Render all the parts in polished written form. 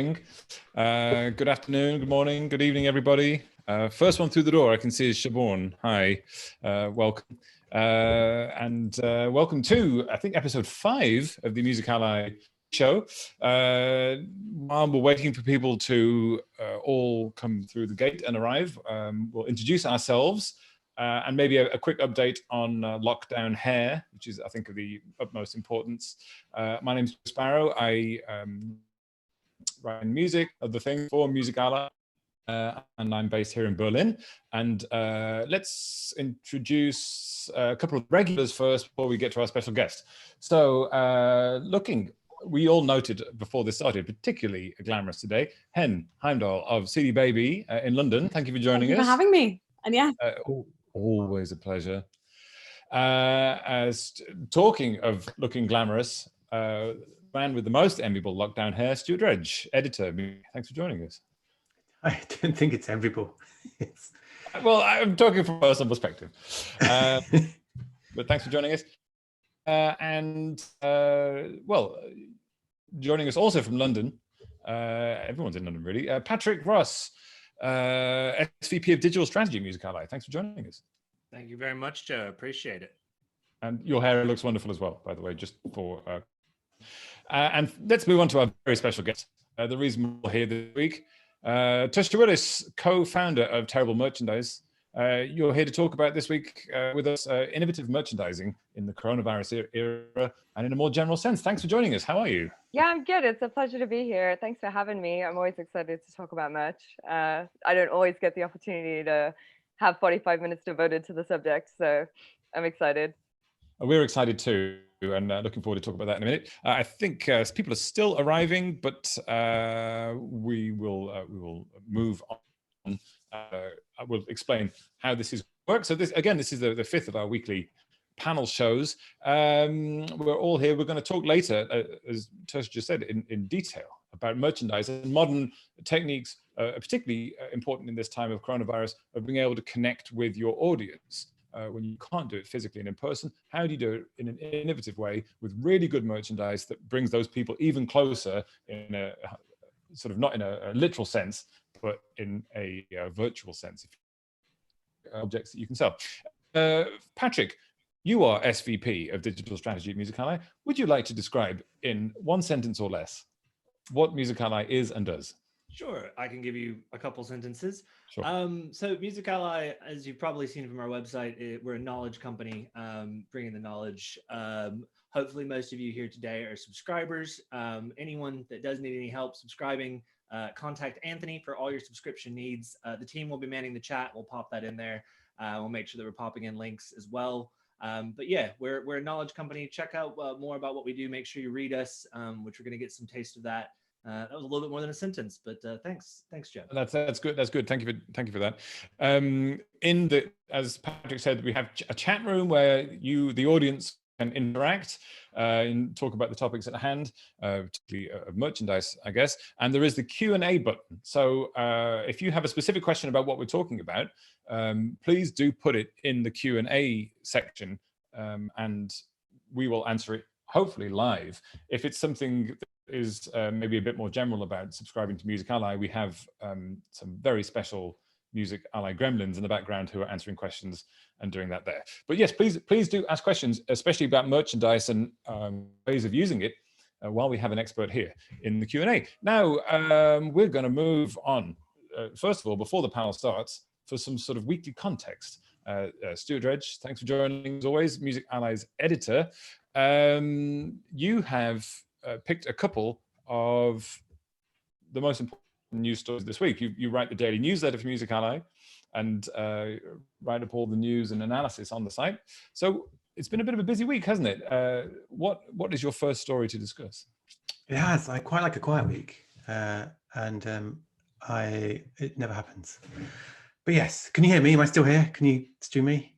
Good afternoon, good morning, good evening, everybody. First one through the door I can see is Siobhan. Hi, welcome. Welcome to, I think, episode 5 of the Music Ally show. While we're waiting for people to all come through the gate and arrive, we'll introduce ourselves and maybe a quick update on lockdown hair, which is, I think, of the utmost importance. My name's Sparrow. I writing music, other things for Music Ally, and I'm based here in Berlin. And let's introduce a couple of regulars first before we get to our special guest. So we all noted before this started, particularly glamorous today, Heimdal of CD Baby in London. Thank you for joining us. Thank you for having me. And yeah. Always a pleasure. As talking of looking glamorous, man with the most enviable lockdown hair, Stuart Dredge, editor. Thanks for joining us. I don't think it's enviable. Well, I'm talking from a personal perspective. But thanks for joining us. Joining us also from London, everyone's in London really, Patrick Ross, SVP of Digital Strategy at Music Ally. Thanks for joining us. Thank you very much, Joe. Appreciate it. And your hair looks wonderful as well, by the way, just for... and let's move on to our very special guest. The reason we're here this week, Tersha Willis, co-founder of Terrible Merchandise. You're here to talk about this week with us innovative merchandising in the coronavirus era and in a more general sense. Thanks for joining us. How are you? Yeah, I'm good. It's a pleasure to be here. Thanks for having me. I'm always excited to talk about merch. I don't always get the opportunity to have 45 minutes devoted to the subject, so I'm excited. We're excited too, and looking forward to talking about that in a minute. I think people are still arriving, but we will move on. I will explain how this works. So this is the 5th of our weekly panel shows. We're all here. We're going to talk later, as Tersha just said, in detail about merchandise and modern techniques, particularly important in this time of coronavirus, of being able to connect with your audience. When you can't do it physically and in person, how do you do it in an innovative way with really good merchandise that brings those people even closer in a sort of not in a literal sense, but in a virtual sense, objects that you can sell. Patrick, you are SVP of Digital Strategy at Music Ally. Would you like to describe in one sentence or less what Music Ally is and does? Sure, I can give you a couple sentences. Sure. So Music Ally, as you've probably seen from our website, we're a knowledge company, bringing the knowledge. Hopefully most of you here today are subscribers. Anyone that does need any help subscribing, contact Anthony for all your subscription needs. The team will be manning the chat. We'll pop that in there. We'll make sure that we're popping in links as well. But yeah, we're a knowledge company. Check out more about what we do. Make sure you read us, which we're going to get some taste of that. That was a little bit more than a sentence, but thanks, Joe. That's good. That's good. Thank you for that. As Patrick said, we have a chat room where the audience, can interact and talk about the topics at hand, particularly of merchandise, I guess. And there is the Q&A button. So if you have a specific question about what we're talking about, please do put it in the Q&A section, and we will answer it hopefully live. If it's something that is maybe a bit more general about subscribing to Music Ally, we have some very special Music Ally gremlins in the background who are answering questions and doing that there. But yes, please do ask questions, especially about merchandise and ways of using it, while we have an expert here in the Q&A. Now, we're going to move on. First of all, before the panel starts, for some sort of weekly context. Stuart Dredge, thanks for joining as always, Music Ally's editor. You have picked a couple of the most important news stories this week. You write the daily newsletter for Music Ally and write up all the news and analysis on the site. So it's been a bit of a busy week, hasn't it? What is your first story to discuss? It has. I quite like a quiet week, it never happens. But yes, can you hear me? Am I still here? Can you stream me?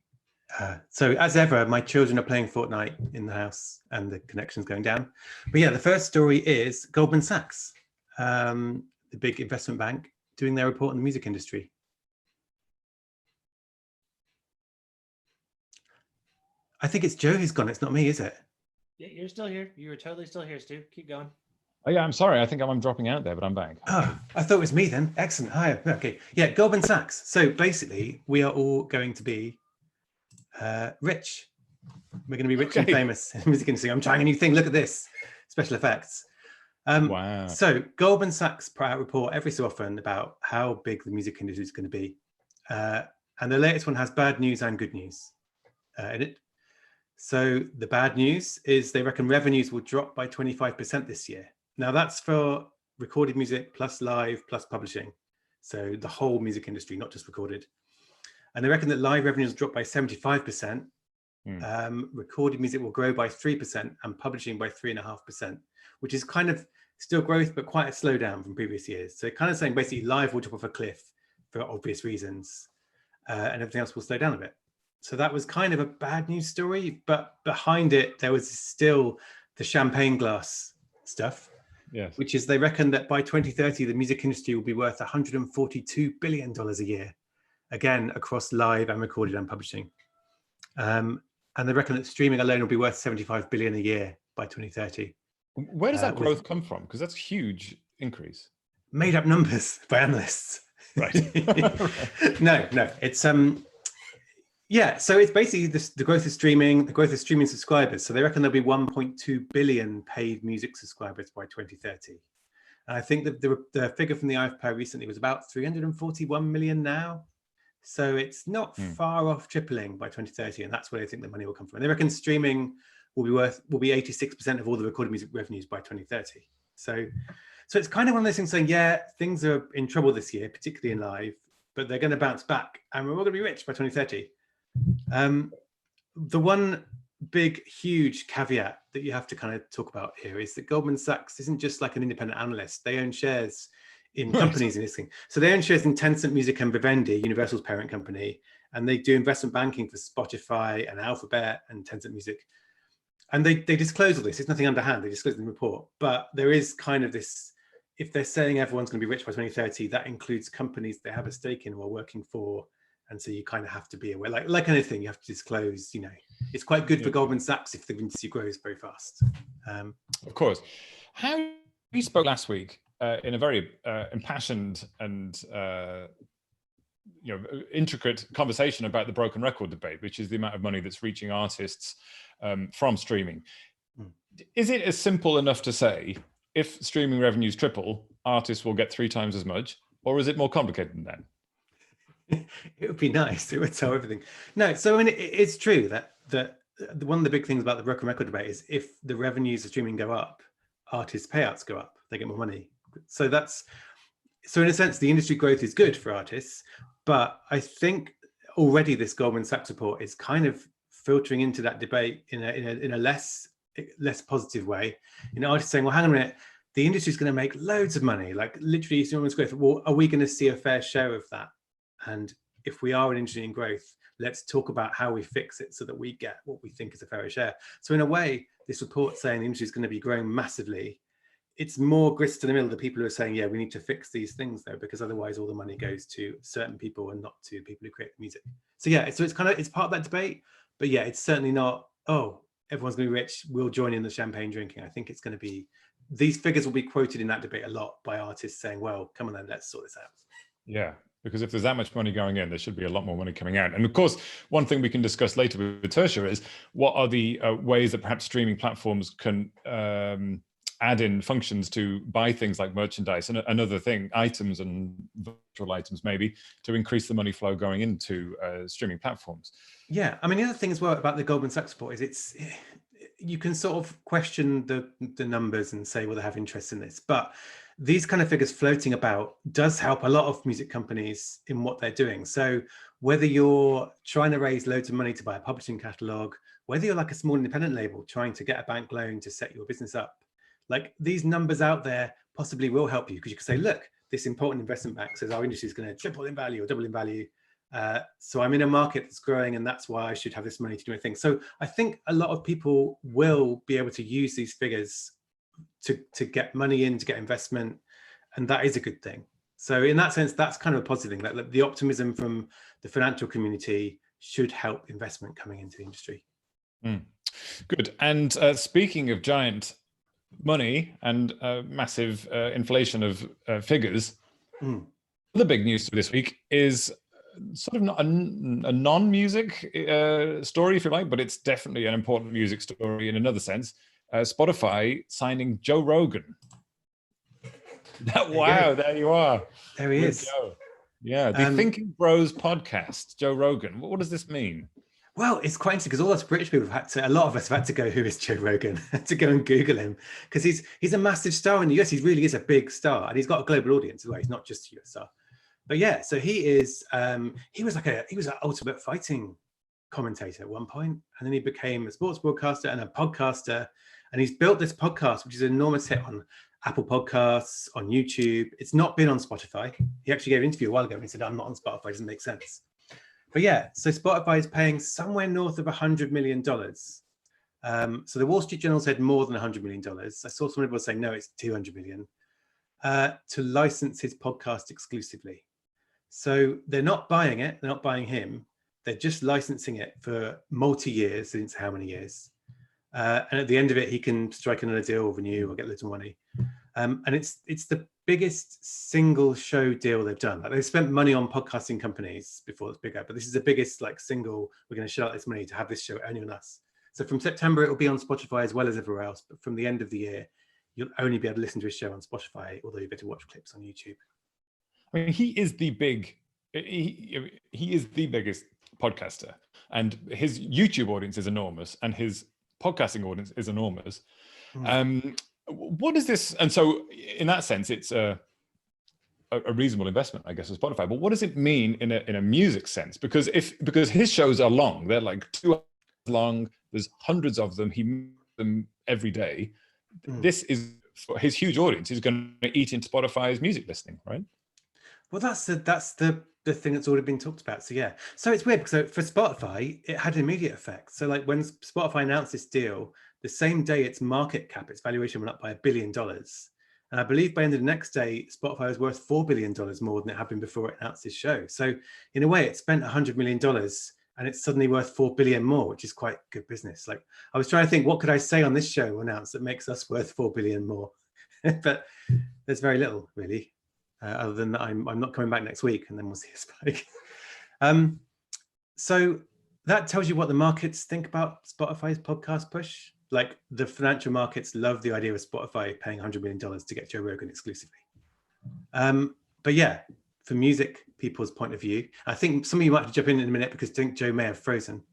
So as ever, my children are playing Fortnite in the house and the connection's going down. But yeah, the first story is Goldman Sachs, the big investment bank, doing their report on the music industry. I think it's Joe who's gone. It's not me, is it? Yeah, you're still here. You were totally still here, Stu. Keep going. Oh yeah, I'm sorry. I think I'm dropping out there, but I'm back. Oh, I thought it was me then. Excellent. Hi. Okay. Yeah, Goldman Sachs. So basically, we are all going to be rich. We're going to be rich and famous in the music industry. I'm trying a new thing. Look at this. Special effects. Wow. So Goldman Sachs put out a report every so often about how big the music industry is going to be. And the latest one has bad news and good news in it. So the bad news is they reckon revenues will drop by 25% this year. Now that's for recorded music plus live plus publishing. So the whole music industry, not just recorded. And they reckon that live revenues will drop by 75%. Recorded music will grow by 3% and publishing by 3.5%, which is kind of still growth, but quite a slowdown from previous years. So kind of saying basically live will drop off a cliff for obvious reasons, and everything else will slow down a bit. So that was kind of a bad news story, but behind it, there was still the champagne glass stuff, yes, which is they reckon that by 2030, the music industry will be worth $142 billion a year, again, across live and recorded and publishing. And they reckon that streaming alone will be worth 75 billion a year by 2030. Where does that growth come from? Because that's a huge increase. Made up numbers by analysts. Right. No, it's yeah, so it's basically the growth of streaming, the growth of streaming subscribers. So they reckon there'll be 1.2 billion paid music subscribers by 2030. And I think that the figure from the IFPI recently was about 341 million now. So it's not far off tripling by 2030, and that's where they think the money will come from. And they reckon streaming will be 86% of all the recorded music revenues by 2030. So it's kind of one of those things saying, yeah, things are in trouble this year, particularly in live, but they're going to bounce back, and we're all going to be rich by 2030. The one big, huge caveat that you have to kind of talk about here is that Goldman Sachs isn't just like an independent analyst. They own shares in companies in this thing. So they own shares in Tencent Music and Vivendi, Universal's parent company, and they do investment banking for Spotify and Alphabet and Tencent Music. And they disclose all this. It's nothing underhand. They disclose it in the report. But there is kind of this, if they're saying everyone's going to be rich by 2030, that includes companies they have a stake in or are working for. And so you kind of have to be aware, like anything, you have to disclose, you know, it's quite good for Goldman Sachs if the industry grows very fast. Of course. How we spoke last week in a very impassioned and intricate conversation about the broken record debate, which is the amount of money that's reaching artists from streaming. Is it as simple enough to say, if streaming revenues triple, artists will get 3 times as much, or is it more complicated than that? It would be nice. It would tell everything. No, so I mean, it's true that one of the big things about the broken record debate is if the revenues of streaming go up, artists' payouts go up. They get more money. So in a sense, the industry growth is good for artists. But I think already this Goldman Sachs report is kind of filtering into that debate in a less positive way. You know, artists saying, well, hang on a minute, the industry is going to make loads of money, like literally enormous growth. Well, are we going to see a fair share of that? And if we are an industry in growth, let's talk about how we fix it so that we get what we think is a fair share. So in a way, this report saying the industry is going to be growing massively, it's more grist to the middle. The people who are saying, yeah, we need to fix these things though, because otherwise all the money goes to certain people and not to people who create music. So yeah, so it's part of that debate, but yeah, it's certainly not, oh, everyone's going to be rich, we'll join in the champagne drinking. I think it's going to be, these figures will be quoted in that debate a lot by artists saying, well, come on then, let's sort this out. Yeah. Because if there's that much money going in, there should be a lot more money coming out. And of course, one thing we can discuss later with Tersha is what are the ways that perhaps streaming platforms can add in functions to buy things like merchandise and another thing, items and virtual items maybe, to increase the money flow going into streaming platforms. Yeah, I mean, the other thing as well about the Goldman Sachs report is you can sort of question the numbers and say, well, they have interest in this, but these kind of figures floating about does help a lot of music companies in what they're doing. So whether you're trying to raise loads of money to buy a publishing catalog, whether you're like a small independent label trying to get a bank loan to set your business up, like these numbers out there possibly will help you, because you can say, look, this important investment bank says our industry is going to triple in value or double in value. So I'm in a market that's growing and that's why I should have this money to do a thing. So I think a lot of people will be able to use these figures to get money in, to get investment, and that is a good thing. So in that sense, that's kind of a positive thing, that the optimism from the financial community should help investment coming into the industry. Good. And speaking of giant money and massive inflation of figures, Mm. the big news this week is sort of not a non-music story, if you like, but it's definitely an important music story in another sense. Spotify signing Joe Rogan. Wow, there you are. There he is. Joe. Yeah, the Thinking Bros podcast, Joe Rogan. What does this mean? Well, it's quite interesting because all us British people have had to, a lot of us have had to go, who is Joe Rogan, to go and Google him, because he's a massive star in the US. He really is a big star, and he's got a global audience as well. He's not just a US star. But yeah, so he is, he was an ultimate fighting commentator at one point, and then he became a sports broadcaster and a podcaster, and he's built this podcast, which is an enormous hit on Apple Podcasts, on YouTube. It's not been on Spotify. He actually gave an interview a while ago and he said, I'm not on Spotify, it doesn't make sense. But yeah, so Spotify is paying somewhere north of $100 million. So the Wall Street Journal said more than $100 million. I saw some people saying, no, it's 200 million, to license his podcast exclusively. So they're not buying it, they're not buying him, they're just licensing it for multi-years, since how many years. And at the end of it, he can strike another deal or renew or get a little money. And it's the biggest single show deal they've done. Like, they've spent money on podcasting companies before it's bigger, but this is the biggest like single, we're going to shell out this money to have this show only on us. So from September, it will be on Spotify as well as everywhere else. But from the end of the year, you'll only be able to listen to his show on Spotify, although you'll be able to watch clips on YouTube. I mean, he is the biggest podcaster, and his YouTube audience is enormous, and his podcasting audience is enormous. What is this? And so in that sense, it's a reasonable investment, I guess, for Spotify. But what does it mean in a music sense? Because his shows are long, they're like 2 hours long. There's hundreds of them. He makes them every day. This is, for his huge audience, is going to eat into Spotify's music listening, right? Well, that's the thing that's already been talked about. So yeah, so it's weird because for Spotify, it had an immediate effect. So like when Spotify announced this deal, the same day its market cap, its valuation went up by $1 billion. And I believe by the end of the next day, Spotify was worth $4 billion more than it had been before it announced this show. So in a way, it spent $100 million and it's suddenly worth $4 billion more, which is quite good business. Like, I was trying to think, what could I say on this show announced that makes us worth $4 billion more? But there's very little really. Other than that, I'm not coming back next week, and then we'll see a spike. So that tells you what the markets think about Spotify's podcast push. Like, the financial markets love the idea of Spotify paying $100 million to get Joe Rogan exclusively. But yeah, from music people's point of view, I think some of you might have to jump in a minute because I think Joe may have frozen.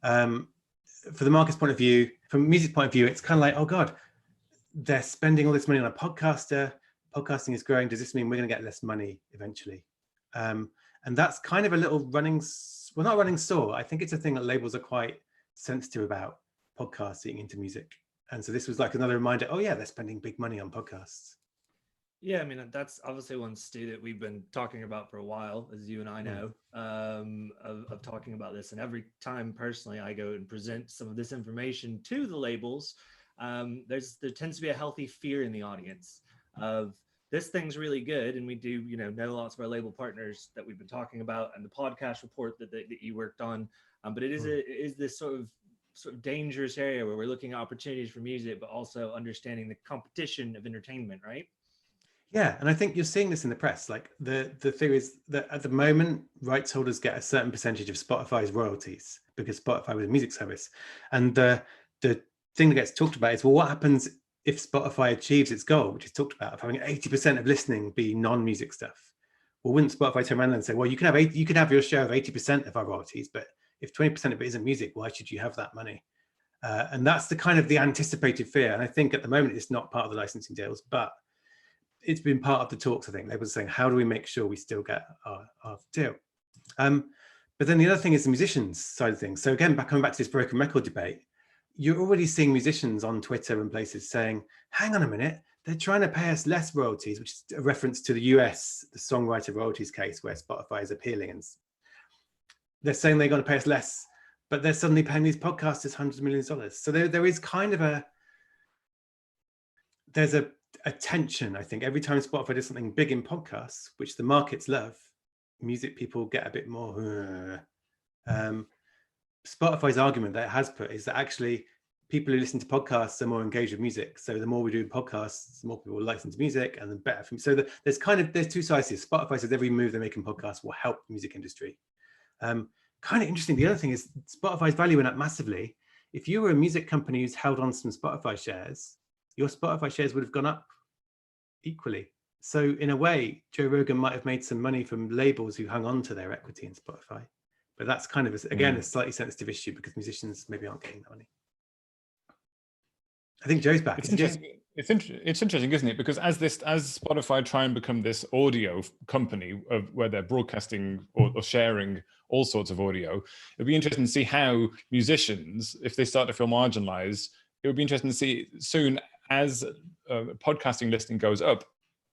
For the market's point of view, from music point of view, it's kind of like, oh God, they're spending all this money on a podcaster. Podcasting is growing. Does this mean we're going to get less money eventually? And that's kind of a little well, not running sore. I think it's a thing that labels are quite sensitive about, podcasting into music. And so this was like another reminder, oh yeah, they're spending big money on podcasts. Yeah, I mean, that's obviously one, Stu, that we've been talking about for a while, as you and I know, of talking about this. And every time personally I go and present some of this information to the labels, there tends to be a healthy fear in the audience of, this thing's really good, and we do, know lots of our label partners that we've been talking about, and the podcast report that you worked on. But it is this sort of dangerous area where we're looking at opportunities for music, but also understanding the competition of entertainment, right? Yeah, and I think you're seeing this in the press. Like the thing is that at the moment, rights holders get a certain percentage of Spotify's royalties because Spotify was a music service, and the thing that gets talked about is, well, what happens if Spotify achieves its goal, which is talked about, of having 80% of listening be non-music stuff? Well, wouldn't Spotify turn around and say, well, you can have your share of 80% of our royalties, but if 20% of it isn't music, why should you have that money? And that's the kind of the anticipated fear. And I think at the moment it's not part of the licensing deals, but it's been part of the talks. I think they were saying, how do we make sure we still get our deal? But then the other thing is the musicians side of things. So again, coming back to this broken record debate, you're already seeing musicians on Twitter and places saying, hang on a minute, they're trying to pay us less royalties, which is a reference to the US, the songwriter royalties case where Spotify is appealing. And they're saying they're going to pay us less, but they're suddenly paying these podcasters hundreds of millions of dollars. So there is kind of there's a tension, I think. Every time Spotify does something big in podcasts, which the markets love, music people get a bit more. Spotify's argument that it has put is that actually people who listen to podcasts are more engaged with music. So the more we do podcasts, the more people will listen to music, and the better for me. So there's two sides here. Spotify says every move they make in podcasts will help the music industry. Kind of interesting. The other thing is Spotify's value went up massively. If you were a music company who's held on to some Spotify shares, your Spotify shares would have gone up equally. So in a way, Joe Rogan might have made some money from labels who hung on to their equity in Spotify. But that's kind of, again, a slightly sensitive issue because musicians maybe aren't getting that money. I think Joe's back. It's interesting. It's interesting, isn't it? Because as Spotify try and become this audio company where they're broadcasting or sharing all sorts of audio, it'd be interesting to see how musicians, if they start to feel marginalized, it would be interesting to see soon as podcasting listening goes up,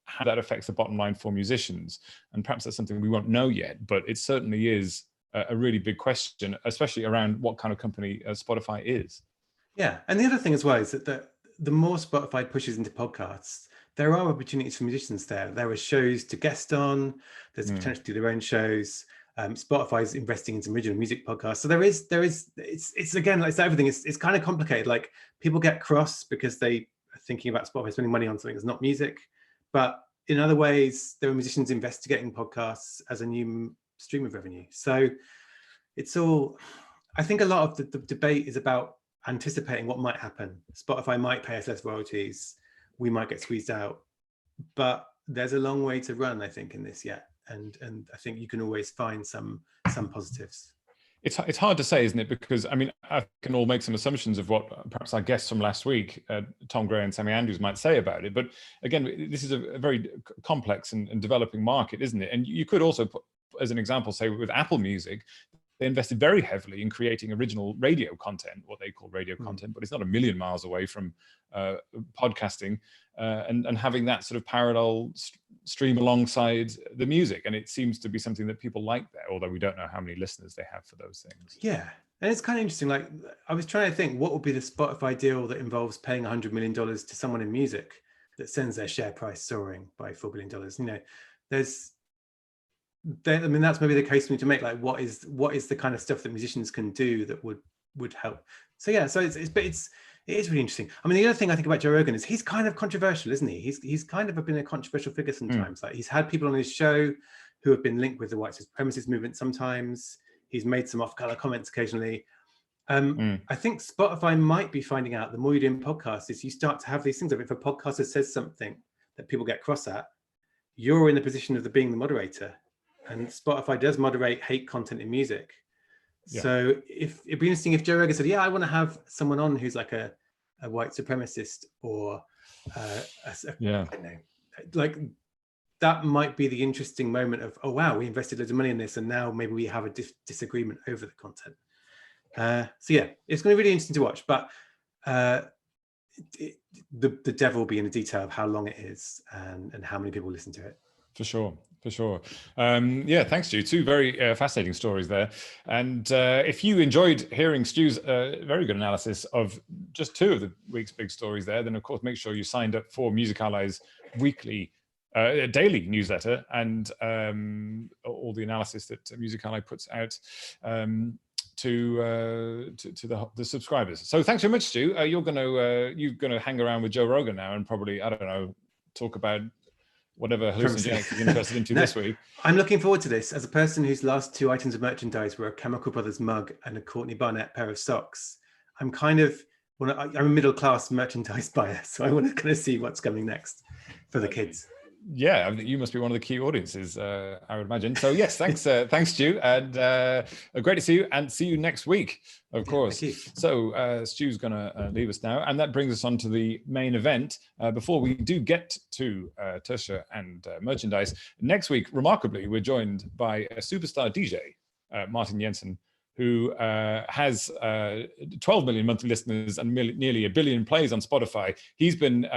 how that affects the bottom line for musicians. And perhaps that's something we won't know yet, but it certainly is a really big question, especially around what kind of company Spotify is. Yeah, and the other thing as well is that the more Spotify pushes into podcasts, there are opportunities for musicians there. There are shows to guest on. There's potential to do their own shows. Spotify is investing in some original music podcasts. So it's again, like everything. It's kind of complicated. Like people get cross because they are thinking about Spotify spending money on something that's not music. But in other ways, there are musicians investigating podcasts as a new stream of revenue. So it's all. I think a lot of the debate is about anticipating what might happen. Spotify might pay us less royalties. We might get squeezed out, but there's a long way to run, I think, in this yet. And I think you can always find some positives. It's hard to say, isn't it? Because I mean, I can all make some assumptions of what perhaps our guests from last week, Tom Gray and Sammy Andrews, might say about it. But again, this is a very complex and developing market, isn't it? And you could also put, as an example, say with Apple Music, they invested very heavily in creating original radio content, what they call radio content, but it's not a million miles away from podcasting and having that sort of parallel stream alongside the music. And it seems to be something that people like there, although we don't know how many listeners they have for those things. Yeah. And it's kind of interesting. Like I was trying to think what would be the Spotify deal that involves paying $100 million to someone in music that sends their share price soaring by $4 billion. You know, I mean, that's maybe the case we need to make. Like, what is the kind of stuff that musicians can do that would help? So yeah, so it is really interesting. I mean, the other thing I think about Joe Rogan is he's kind of controversial, isn't he? He's kind of been a controversial figure sometimes. Like he's had people on his show who have been linked with the white supremacist movement. Sometimes he's made some off-color comments occasionally. I think Spotify might be finding out the more you do in podcasts is you start to have these things of if a podcaster says something that people get cross at, you're in the position of being the moderator. And Spotify does moderate hate content in music. Yeah. So it'd be interesting if Joe Rogan said, yeah, I want to have someone on who's like a white supremacist or I don't know, like that might be the interesting moment of, oh, wow, we invested loads of money in this and now maybe we have a disagreement over the content. So yeah, it's going to be really interesting to watch, but the devil will be in the detail of how long it is and how many people listen to it. For sure. Yeah, thanks, Stu. Two very fascinating stories there. And if you enjoyed hearing Stu's very good analysis of just two of the week's big stories there, then of course make sure you signed up for Music Ally's weekly, daily newsletter and all the analysis that Music Ally puts out to the subscribers. So thanks very much, Stu. You're gonna hang around with Joe Rogan now and probably, I don't know, talk about whatever hallucinogenics he's interested into this week. I'm looking forward to this. As a person whose last two items of merchandise were a Chemical Brothers mug and a Courtney Barnett pair of socks, I'm a middle-class merchandise buyer, so I want to kind of see what's coming next for the kids. Yeah, I mean, you must be one of the key audiences, I would imagine. So yes, thanks, Stu, and great to see you, and see you next week, of course. Thank you. So Stu's going to leave us now, and that brings us on to the main event. Before we do get to Tersha and merchandise, next week, remarkably, we're joined by a superstar DJ, Martin Jensen, who has 12 million monthly listeners and nearly 1 billion plays on Spotify. He's been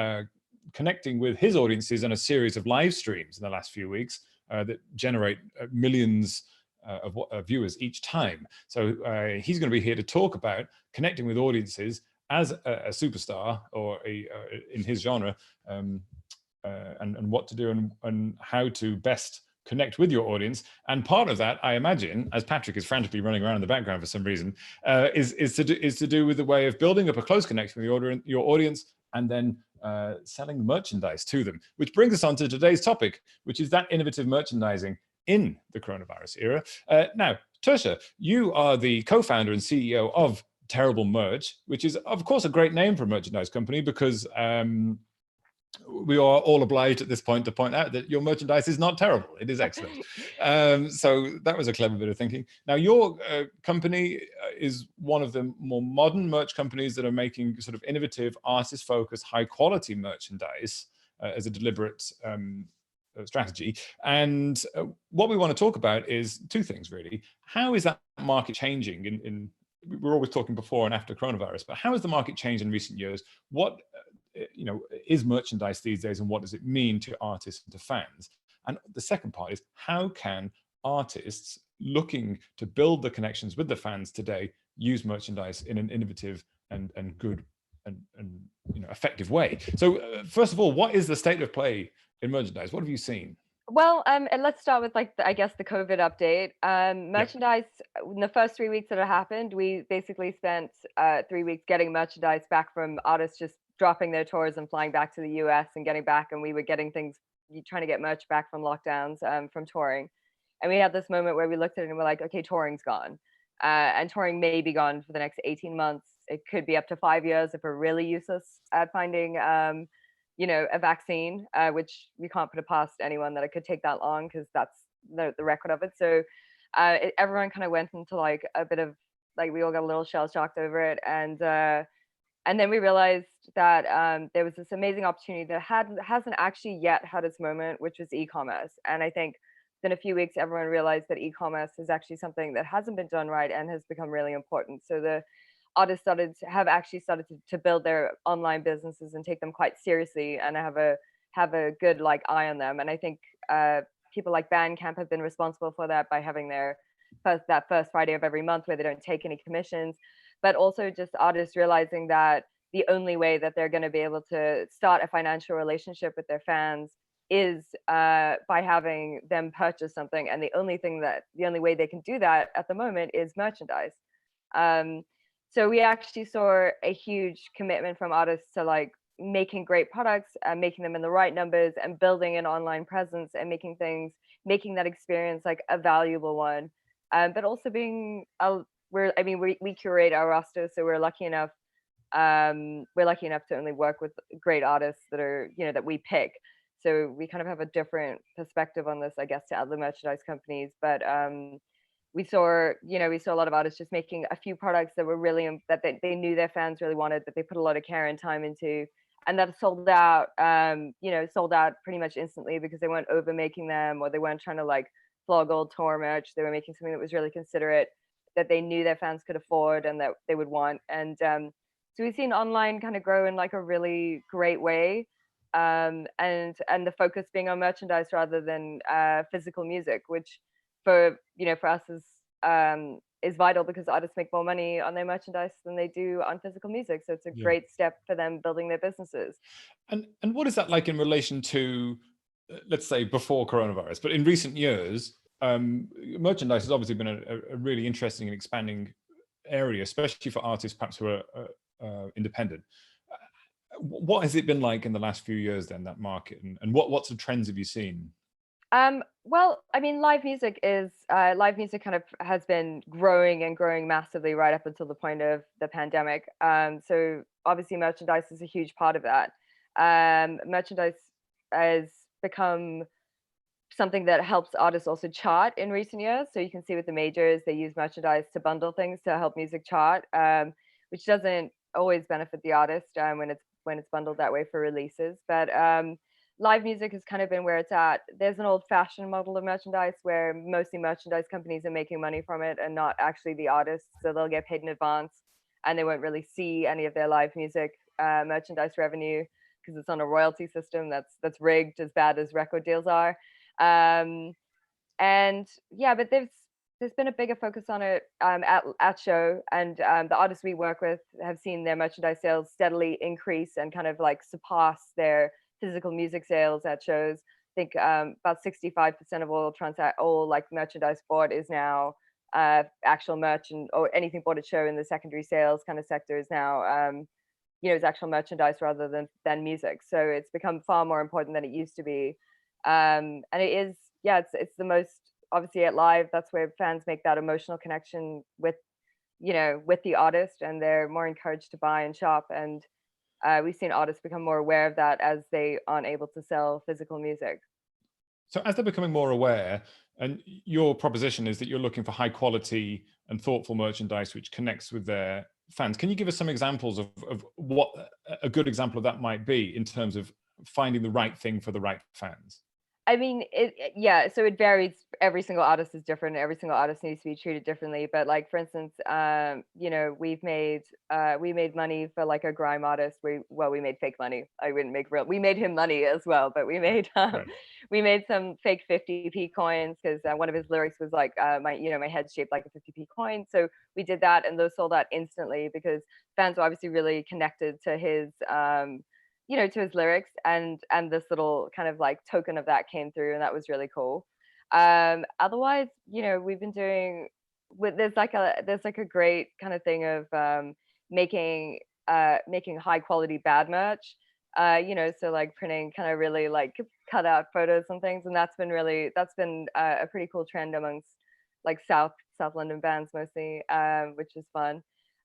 connecting with his audiences on a series of live streams in the last few weeks that generate millions of viewers each time. So he's going to be here to talk about connecting with audiences as a superstar or in his genre, and what to do and how to best connect with your audience. And part of that, I imagine, as Patrick is frantically running around in the background for some reason, is to do with the way of building up a close connection with your audience, and then selling merchandise to them, which brings us on to today's topic, which is that innovative merchandising in the coronavirus era. Now, Tersha, you are the co-founder and CEO of Terrible Merch, which is, of course, a great name for a merchandise company, because we are all obliged at this point to point out that your merchandise is not terrible. It is excellent. So that was a clever bit of thinking. Now, your company is one of the more modern merch companies that are making sort of innovative, artist-focused, high-quality merchandise as a deliberate strategy. And what we want to talk about is two things, really. How is that market changing we're always talking before and after coronavirus, but how has the market changed in recent years? What is merchandise these days, and what does it mean to artists and to fans? And the second part is, how can artists looking to build the connections with the fans today use merchandise in an innovative and good and effective way? So first of all, what is the state of play in merchandise? What have you seen? Well, and let's start with I guess the COVID update. Merchandise, in the first 3 weeks that it happened, we basically spent 3 weeks getting merchandise back from artists just dropping their tours and flying back to the US and getting back, and we were getting things, trying to get merch back from lockdowns, from touring. And we had this moment where we looked at it and we're like, okay, touring's gone. And touring may be gone for the next 18 months. It could be up to 5 years if we're really useless at finding a vaccine, which we can't put it past anyone that it could take that long, because that's the record of it. So everyone kind of went into like a bit of like, we all got a little shell shocked over it. And then we realized that there was this amazing opportunity that hasn't actually yet had its moment, which was e-commerce. And I think in a few weeks, everyone realized that e-commerce is actually something that hasn't been done right and has become really important. So the artists have actually started to build their online businesses and take them quite seriously, and have a good like eye on them. And I think people like Bandcamp have been responsible for that by having their first Friday of every month where they don't take any commissions, but also just artists realizing that the only way that they're going to be able to start a financial relationship with their fans is by having them purchase something. And the only way they can do that at the moment is merchandise. So we actually saw a huge commitment from artists to like making great products and making them in the right numbers and building an online presence and making that experience like a valuable one. But also being we curate our roster, so we're lucky enough to only work with great artists that are, that we pick. So we kind of have a different perspective on this, I guess, to other merchandise companies. But we saw a lot of artists just making a few products that were really, that they knew their fans really wanted, that they put a lot of care and time into, and that sold out pretty much instantly, because they weren't over making them, or they weren't trying to like flog old tour merch. They were making something that was really considerate, that they knew their fans could afford and that they would want. And so we've seen online kind of grow in like a really great way, and the focus being on merchandise rather than physical music, which for us is vital, because artists make more money on their merchandise than they do on physical music. So it's a great step for them building their businesses. And what is that like in relation to, let's say, before coronavirus, but in recent years? Merchandise has obviously been a really interesting and expanding area, especially for artists perhaps who are independent. What has it been like in the last few years then, that market, and what sort of trends have you seen? Well, I mean, live music kind of has been growing and growing massively right up until the point of the pandemic. So obviously merchandise is a huge part of that. Merchandise has become something that helps artists also chart in recent years. So you can see with the majors, they use merchandise to bundle things to help music chart, which doesn't always benefit the artist when it's bundled that way for releases. But live music has kind of been where it's at. There's an old-fashioned model of merchandise where mostly merchandise companies are making money from it and not actually the artists. So they'll get paid in advance and they won't really see any of their live music merchandise revenue, because it's on a royalty system that's rigged, as bad as record deals are. And yeah, but there's been a bigger focus on it at show, and the artists we work with have seen their merchandise sales steadily increase and kind of like surpass their physical music sales at shows. think about 65% of all like merchandise bought is now actual merch, or anything bought at show in the secondary sales kind of sector is now is actual merchandise rather than music. So it's become far more important than it used to be. And it is, it's the most, obviously at live, that's where fans make that emotional connection with the artist, and they're more encouraged to buy and shop. And we've seen artists become more aware of that as they aren't able to sell physical music. So as they're becoming more aware, and your proposition is that you're looking for high quality and thoughtful merchandise which connects with their fans. Can you give us some examples of what a good example of that might be in terms of finding the right thing for the right fans? I mean, so it varies. Every single artist is different. Every single artist needs to be treated differently. But like, for instance, we made money for like a grime artist. We made fake money. I wouldn't make real. We made him money as well, but we made we made some fake 50p coins, because one of his lyrics was like, my head's shaped like a 50p coin. So we did that, and those sold out instantly because fans were obviously really connected to his to his lyrics, and this little kind of like token of that came through, and that was really cool. Otherwise, we've been doing there's like a great kind of thing of making high quality bad merch. So like printing kind of really like cut out photos and things, and that's been a pretty cool trend amongst like South London bands mostly, which is fun.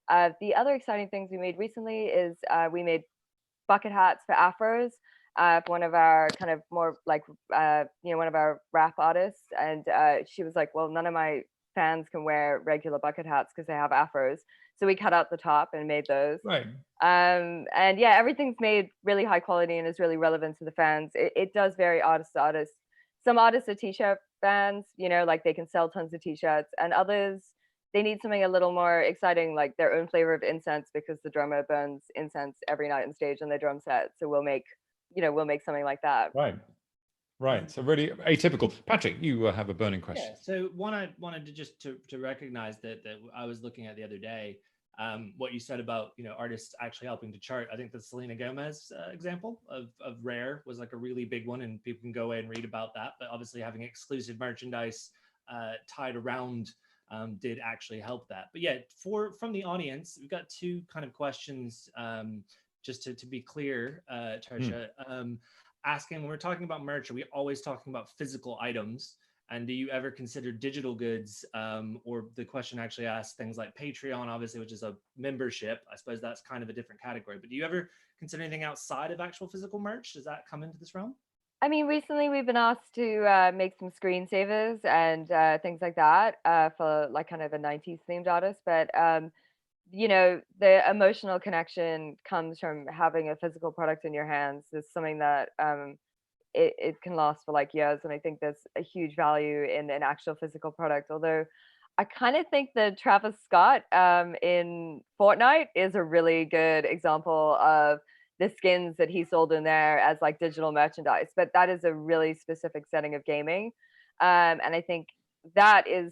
The other exciting things we made recently is we made bucket hats for afros for one of our kind of more like one of our rap artists, and she was like, well, none of my fans can wear regular bucket hats because they have afros, so we cut out the top and made those. Right. And everything's made really high quality and is really relevant to the fans. It does vary artist to artist. Some artists are t-shirt fans, like they can sell tons of t-shirts, and others, they need something a little more exciting, like their own flavor of incense, because the drummer burns incense every night on stage on their drum set. So we'll make something like that. Right. So really atypical. Patrick, you have a burning question. Yeah. So one, I wanted to just to recognize that I was looking at the other day, what you said about artists actually helping to chart. I think the Selena Gomez example of Rare was like a really big one, and people can go away and read about that. But obviously having exclusive merchandise tied around did actually help that. But yeah, from the audience, we've got two kind of questions, just to be clear, Tersha, asking, when we're talking about merch, are we always talking about physical items? And do you ever consider digital goods? Or the question actually asks things like Patreon, obviously, which is a membership. I suppose that's kind of a different category. But do you ever consider anything outside of actual physical merch? Does that come into this realm? I mean, recently we've been asked to make some screensavers and things like that for like kind of a 90s themed artist. But, the emotional connection comes from having a physical product in your hands. It's something that it can last for like years. And I think there's a huge value in an actual physical product. Although I kind of think that Travis Scott in Fortnite is a really good example of the skins that he sold in there as like digital merchandise, but that is a really specific setting of gaming. And I think that's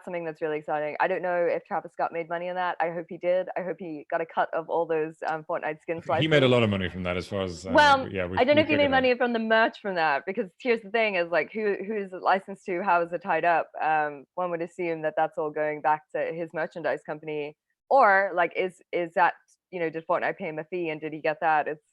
something that's really exciting. I don't know if Travis Scott made money on that. I hope he did. I hope he got a cut of all those Fortnite skin slices. He made a lot of money from that, as far as I don't know if he made money from the merch from that, because here's the thing: is like who is it licensed to? How is it tied up? One would assume that that's all going back to his merchandise company, or like is that did Fortnite pay him a fee and did he get that? It's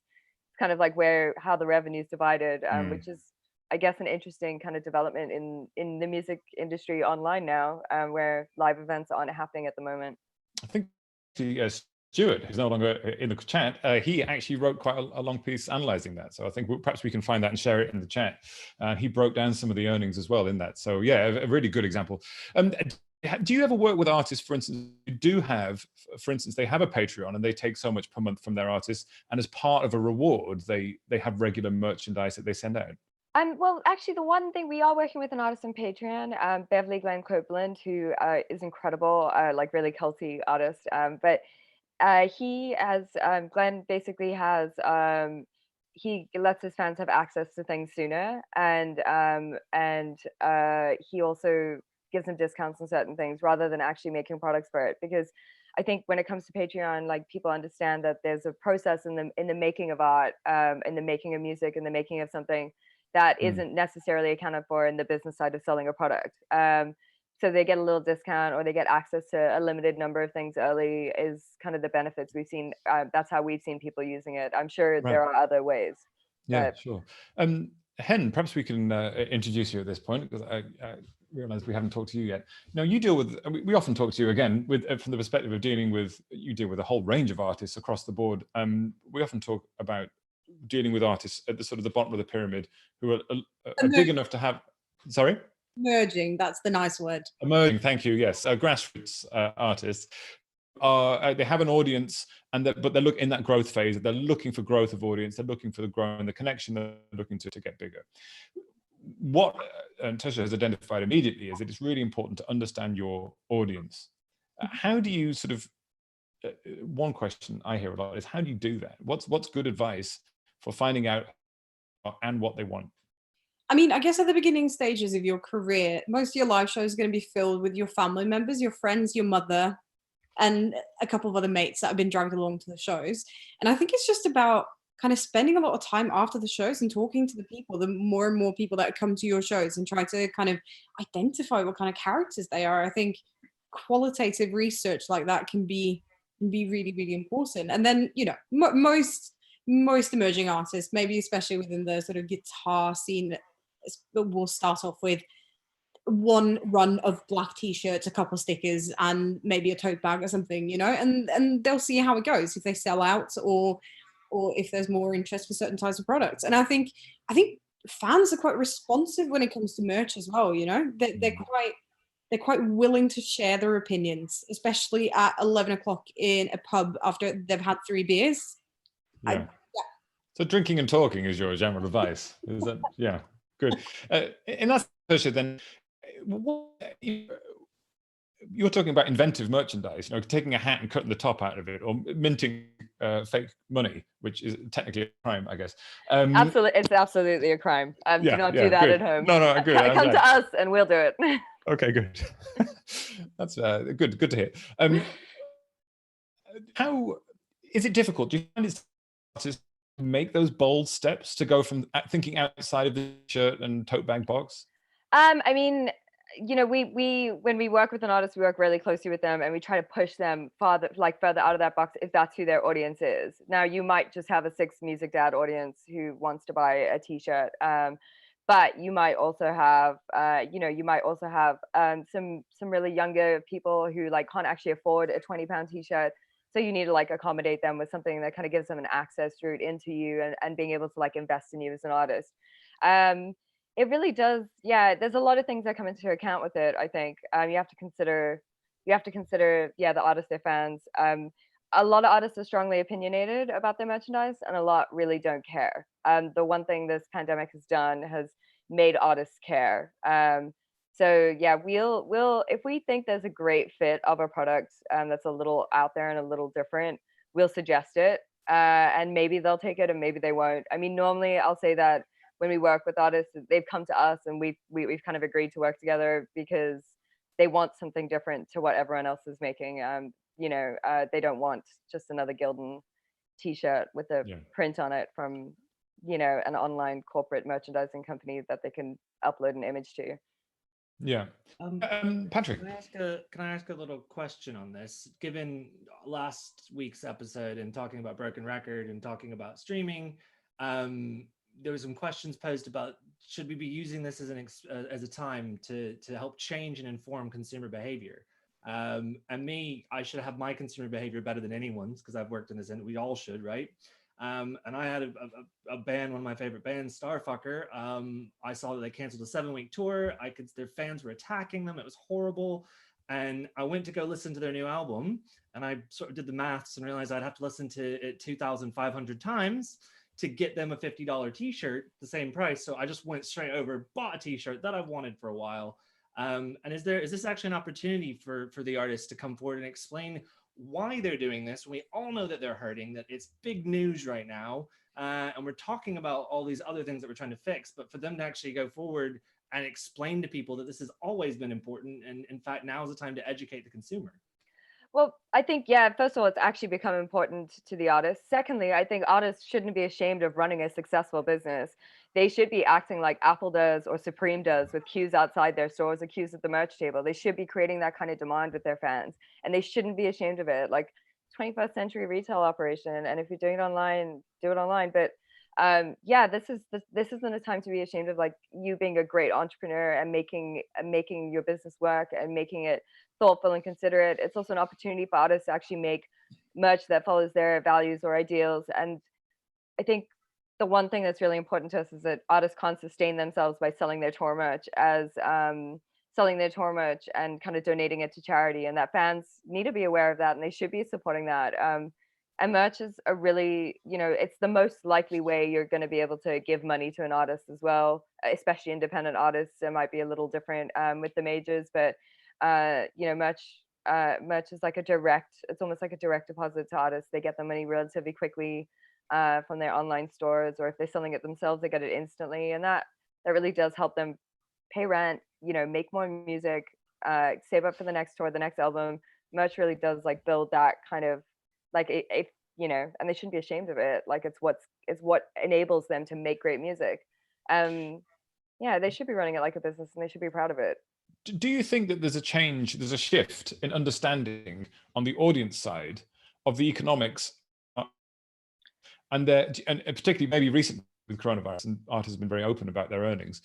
kind of like how the revenue is divided, which is, I guess, an interesting kind of development in the music industry online now, where live events aren't happening at the moment. I think Stuart, who's no longer in the chat, he actually wrote quite a long piece analyzing that. So I think perhaps we can find that and share it in the chat. He broke down some of the earnings as well in that. So yeah, a really good example. Do you ever work with artists, for instance, who do have, for instance, they have a Patreon and they take so much per month from their artists, and as part of a reward, they have regular merchandise that they send out? Well, actually, the one thing, we are working with an artist on Patreon, Beverly Glenn Copeland, who is incredible, like really culty artist. But he has, Glenn basically has, he lets his fans have access to things sooner, and he also gives them discounts on certain things rather than actually making products for it. Because I think when it comes to Patreon, like, people understand that there's a process in the making of art, in the making of music, in the making of something. that isn't necessarily accounted for in the business side of selling a product. So they get a little discount, or they get access to a limited number of things early, is kind of the benefits we've seen. That's how we've seen people using it. I'm sure there are other ways. Yeah, sure. Hen, perhaps we can introduce you at this point, because I realize we haven't talked to you yet. Now, you deal with, we often talk to you again with from the perspective of dealing with, you deal with a whole range of artists across the board. We often talk about dealing with artists at the sort of the bottom of the pyramid who are big enough to have, sorry? Emerging, that's the nice word. Emerging, thank you, yes. Grassroots artists. They have an audience, but they're in that growth phase. They're looking for growth of audience. They're looking for the growth and the connection. They're looking to get bigger. What Tersha has identified immediately is that it's really important to understand your audience. How do you sort of? One question I hear a lot is, how do you do that? What's good advice for finding out and what they want? I mean, I guess at the beginning stages of your career, most of your live shows are going to be filled with your family members, your friends, your mother, and a couple of other mates that have been dragged along to the shows. And I think it's just about kind of spending a lot of time after the shows and talking to the people, the more and more people that come to your shows, and try to kind of identify what kind of characters they are. I think qualitative research like that can be really, really important. And then, you know, most emerging artists, maybe especially within the sort of guitar scene, will start off with one run of black t-shirts, a couple stickers, and maybe a tote bag or something, you know, and they'll see how it goes, if they sell out or if there's more interest for certain types of products. And I think fans are quite responsive when it comes to merch as well, you know. They're quite willing to share their opinions, especially at 11 o'clock in a pub after they've had 3 beers. Yeah. So drinking and talking is your general advice. Is that, yeah, good. And that's Tersha, then you're talking about inventive merchandise, you know, taking a hat and cutting the top out of it, or minting fake money, which is technically a crime, I guess. Absolutely, it's absolutely a crime. Do not do that good. at home. No, good. Come to us and we'll do it. Okay, good. That's good to hear. How is it difficult? Do you find it's to make those bold steps to go from thinking outside of the shirt and tote bag box? I mean, you know, we when we work with an artist, we work really closely with them, and we try to push them further out of that box if that's who their audience is. Now, you might just have a Six Music Dad audience who wants to buy a t-shirt, but you might also have, some really younger people who like can't actually afford a £20 t-shirt. So you need to like accommodate them with something that kind of gives them an access route into you and being able to like invest in you as an artist. It really does. Yeah, there's a lot of things that come into account with it. I think you have to consider, the artists, their fans. A lot of artists are strongly opinionated about their merchandise, and a lot really don't care. The one thing this pandemic has done has made artists care. So yeah, we'll if we think there's a great fit of a product that's a little out there and a little different, we'll suggest it, and maybe they'll take it and maybe they won't. I mean, normally I'll say that when we work with artists, they've come to us and we've kind of agreed to work together because they want something different to what everyone else is making. They don't want just another Gildan t-shirt with a print on it from, an online corporate merchandising company that they can upload an image to. Yeah. Patrick, can I ask a little question on this? Given last week's episode and talking about Broken Record and talking about streaming, there were some questions posed about, should we be using this as a time to help change and inform consumer behavior? And I should have my consumer behavior better than anyone's because I've worked in this, and we all should, right? And I had a band, one of my favorite bands, Starfucker. I saw that they canceled a 7-week tour. Their fans were attacking them. It was horrible. And I went to go listen to their new album, and I sort of did the maths and realized I'd have to listen to it 2,500 times to get them a $50 t-shirt, the same price. So I just went straight over, bought a t-shirt that I've wanted for a while. And is this actually an opportunity for the artists to come forward and explain why they're doing this? We all know that they're hurting, that it's big news right now. And we're talking about all these other things that we're trying to fix, but for them to actually go forward and explain to people that this has always been important. And in fact, now is the time to educate the consumer. Well, I think, yeah, first of all, it's actually become important to the artists. Secondly, I think artists shouldn't be ashamed of running a successful business. They should be acting like Apple does or Supreme does with queues outside their stores or queues at the merch table. They should be creating that kind of demand with their fans, and they shouldn't be ashamed of it. Like 21st century retail operation, and if you're doing it online, do it online. But yeah, this isn't a time to be ashamed of like you being a great entrepreneur and making your business work and making it thoughtful and considerate. It's also an opportunity for artists to actually make merch that follows their values or ideals. And I think the one thing that's really important to us is that artists can't sustain themselves by selling their tour merch and kind of donating it to charity, and that fans need to be aware of that and they should be supporting that. And merch is a really, it's the most likely way you're going to be able to give money to an artist as well, especially independent artists. It might be a little different with the majors, but merch is like it's almost like a direct deposit to artists. They get the money relatively quickly from their online stores, or if they're selling it themselves, they get it instantly. And that really does help them pay rent, make more music, save up for the next tour, the next album. Merch really does like build that kind of like and they shouldn't be ashamed of it. Like it's what enables them to make great music. Yeah, they should be running it like a business and they should be proud of it. Do you think that there's a shift in understanding on the audience side of the economics, and particularly maybe recently with coronavirus, and artists have been very open about their earnings.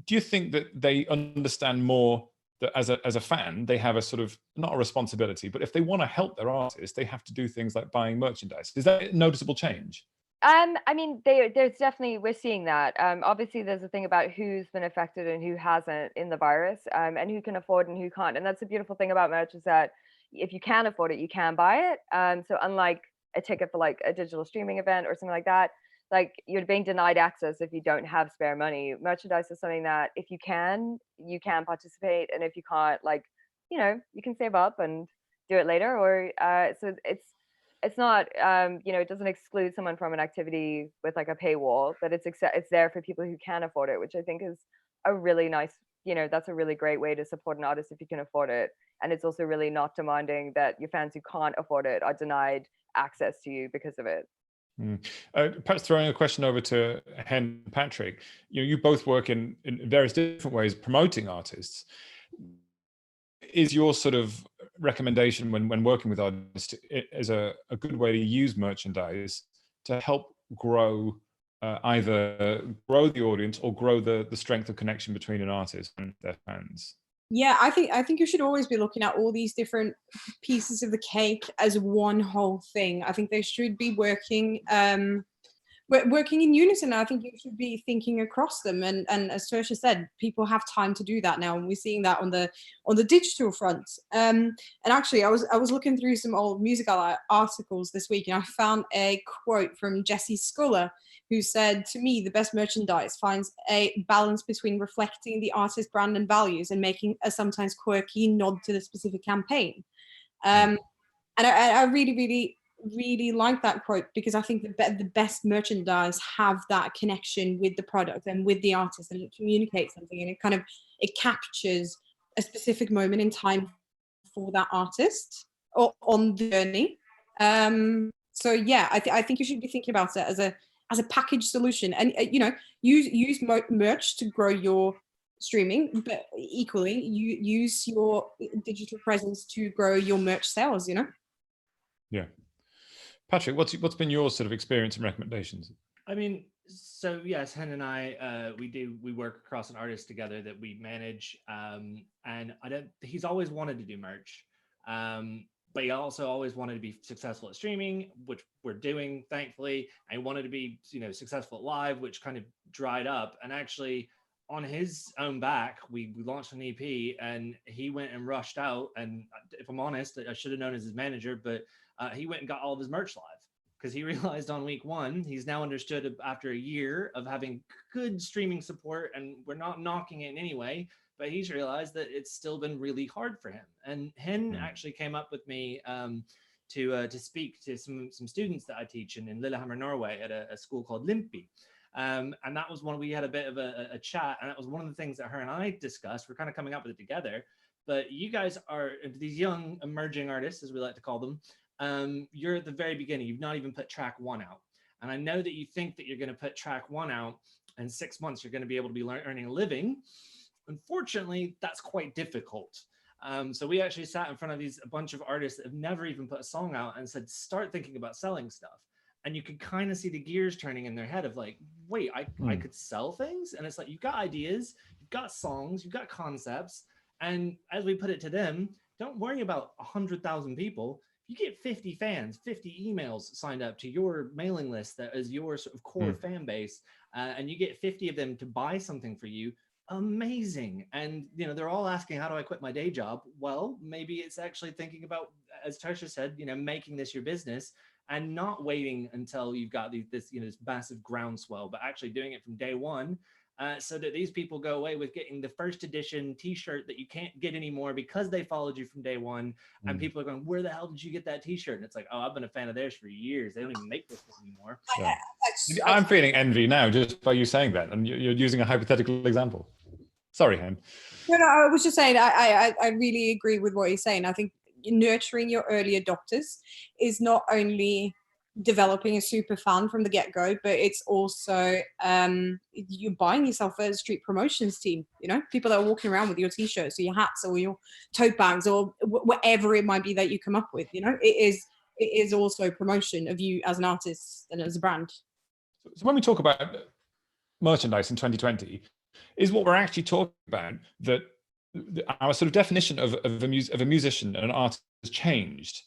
Do you think that they understand more that as a fan, they have a sort of, not a responsibility, but if they want to help their artists, they have to do things like buying merchandise? Is that a noticeable change? I mean, there's definitely, we're seeing that. Obviously, there's a thing about who's been affected and who hasn't in the virus, and who can afford and who can't. And that's the beautiful thing about merch, is that if you can afford it, you can buy it. So unlike a ticket for like a digital streaming event or something like that, like you're being denied access if you don't have spare money. Merchandise is something that if you can participate, and if you can't, like, you can save up and do it later. Or so it's not it doesn't exclude someone from an activity with like a paywall, but it's there for people who can afford it, which I think is a really nice, that's a really great way to support an artist if you can afford it. And it's also really not demanding that your fans who can't afford it are denied access to you because of it. Perhaps throwing a question over to Hen and Patrick. You both work in various different ways promoting artists. Is your sort of recommendation when working with artists as a good way to use merchandise to help grow either grow the audience or grow the strength of connection between an artist and their fans? Yeah, I think you should always be looking at all these different pieces of the cake as one whole thing. I think they should be working in unison. I think you should be thinking across them. And as Tersha said, people have time to do that now, and we're seeing that on the digital front. And actually, I was looking through some old musical articles this week, and I found a quote from Jesse Sculler, who said, "To me, the best merchandise finds a balance between reflecting the artist's brand and values and making a sometimes quirky nod to the specific campaign." And I really, really, really like that quote, because I think the best merchandise have that connection with the product and with the artist, and it communicates something, and it captures a specific moment in time for that artist or on the journey. So yeah, I think you should be thinking about it as a package solution, and use merch to grow your streaming, but equally you use your digital presence to grow your merch sales. Yeah. Patrick, what's been your sort of experience and recommendations? I mean, so yes, Hen and I, we work across an artist together that we manage, and he's always wanted to do merch, but he also always wanted to be successful at streaming, which we're doing, thankfully. And he wanted to be, successful at live, which kind of dried up. And actually, on his own back, we launched an EP, and he went and rushed out. And if I'm honest, I should have known as his manager, but he went and got all of his merch live, because he realized on week one, he's now understood after a year of having good streaming support, and we're not knocking it in any way, but he's realized that it's still been really hard for him. And Hen actually came up with me to speak to some students that I teach in Lillehammer, Norway, at a school called Limpi. And that was we had a bit of a chat, and that was one of the things that her and I discussed. We're kind of coming up with it together, but you guys are these young emerging artists, as we like to call them. You're at the very beginning. You've not even put track 1 out. And I know that you think that you're going to put track 1 out in 6 months, you're going to be able to be earning a living. Unfortunately, that's quite difficult. So we actually sat in front of a bunch of artists that have never even put a song out and said, start thinking about selling stuff. And you could kind of see the gears turning in their head of like, wait, I could sell things? And it's like, you've got ideas, you've got songs, you've got concepts. And as we put it to them, don't worry about 100,000 people. If you get 50 fans, 50 emails signed up to your mailing list that is your sort of core fan base, and you get 50 of them to buy something for you, amazing. And they're all asking, how do I quit my day job? Well, maybe it's actually thinking about, as Tersha said, making this your business and not waiting until you've got this massive groundswell, but actually doing it from day one, so that these people go away with getting the first edition t-shirt that you can't get anymore because they followed you from day one. And people are going, where the hell did you get that t-shirt? And it's like, oh, I've been a fan of theirs for years. They don't even make this anymore. Yeah. I'm feeling envy now just by you saying that, and you're using a hypothetical example. Sorry, Hen. No, I was just saying, I really agree with what you're saying. I think nurturing your early adopters is not only developing a super fan from the get-go, but it's also you're buying yourself a street promotions team, people that are walking around with your t-shirts or your hats or your tote bags or whatever it might be that you come up with. It is also promotion of you as an artist and as a brand. So when we talk about merchandise in 2020, is what we're actually talking about that our sort of definition of a musician and an artist has changed.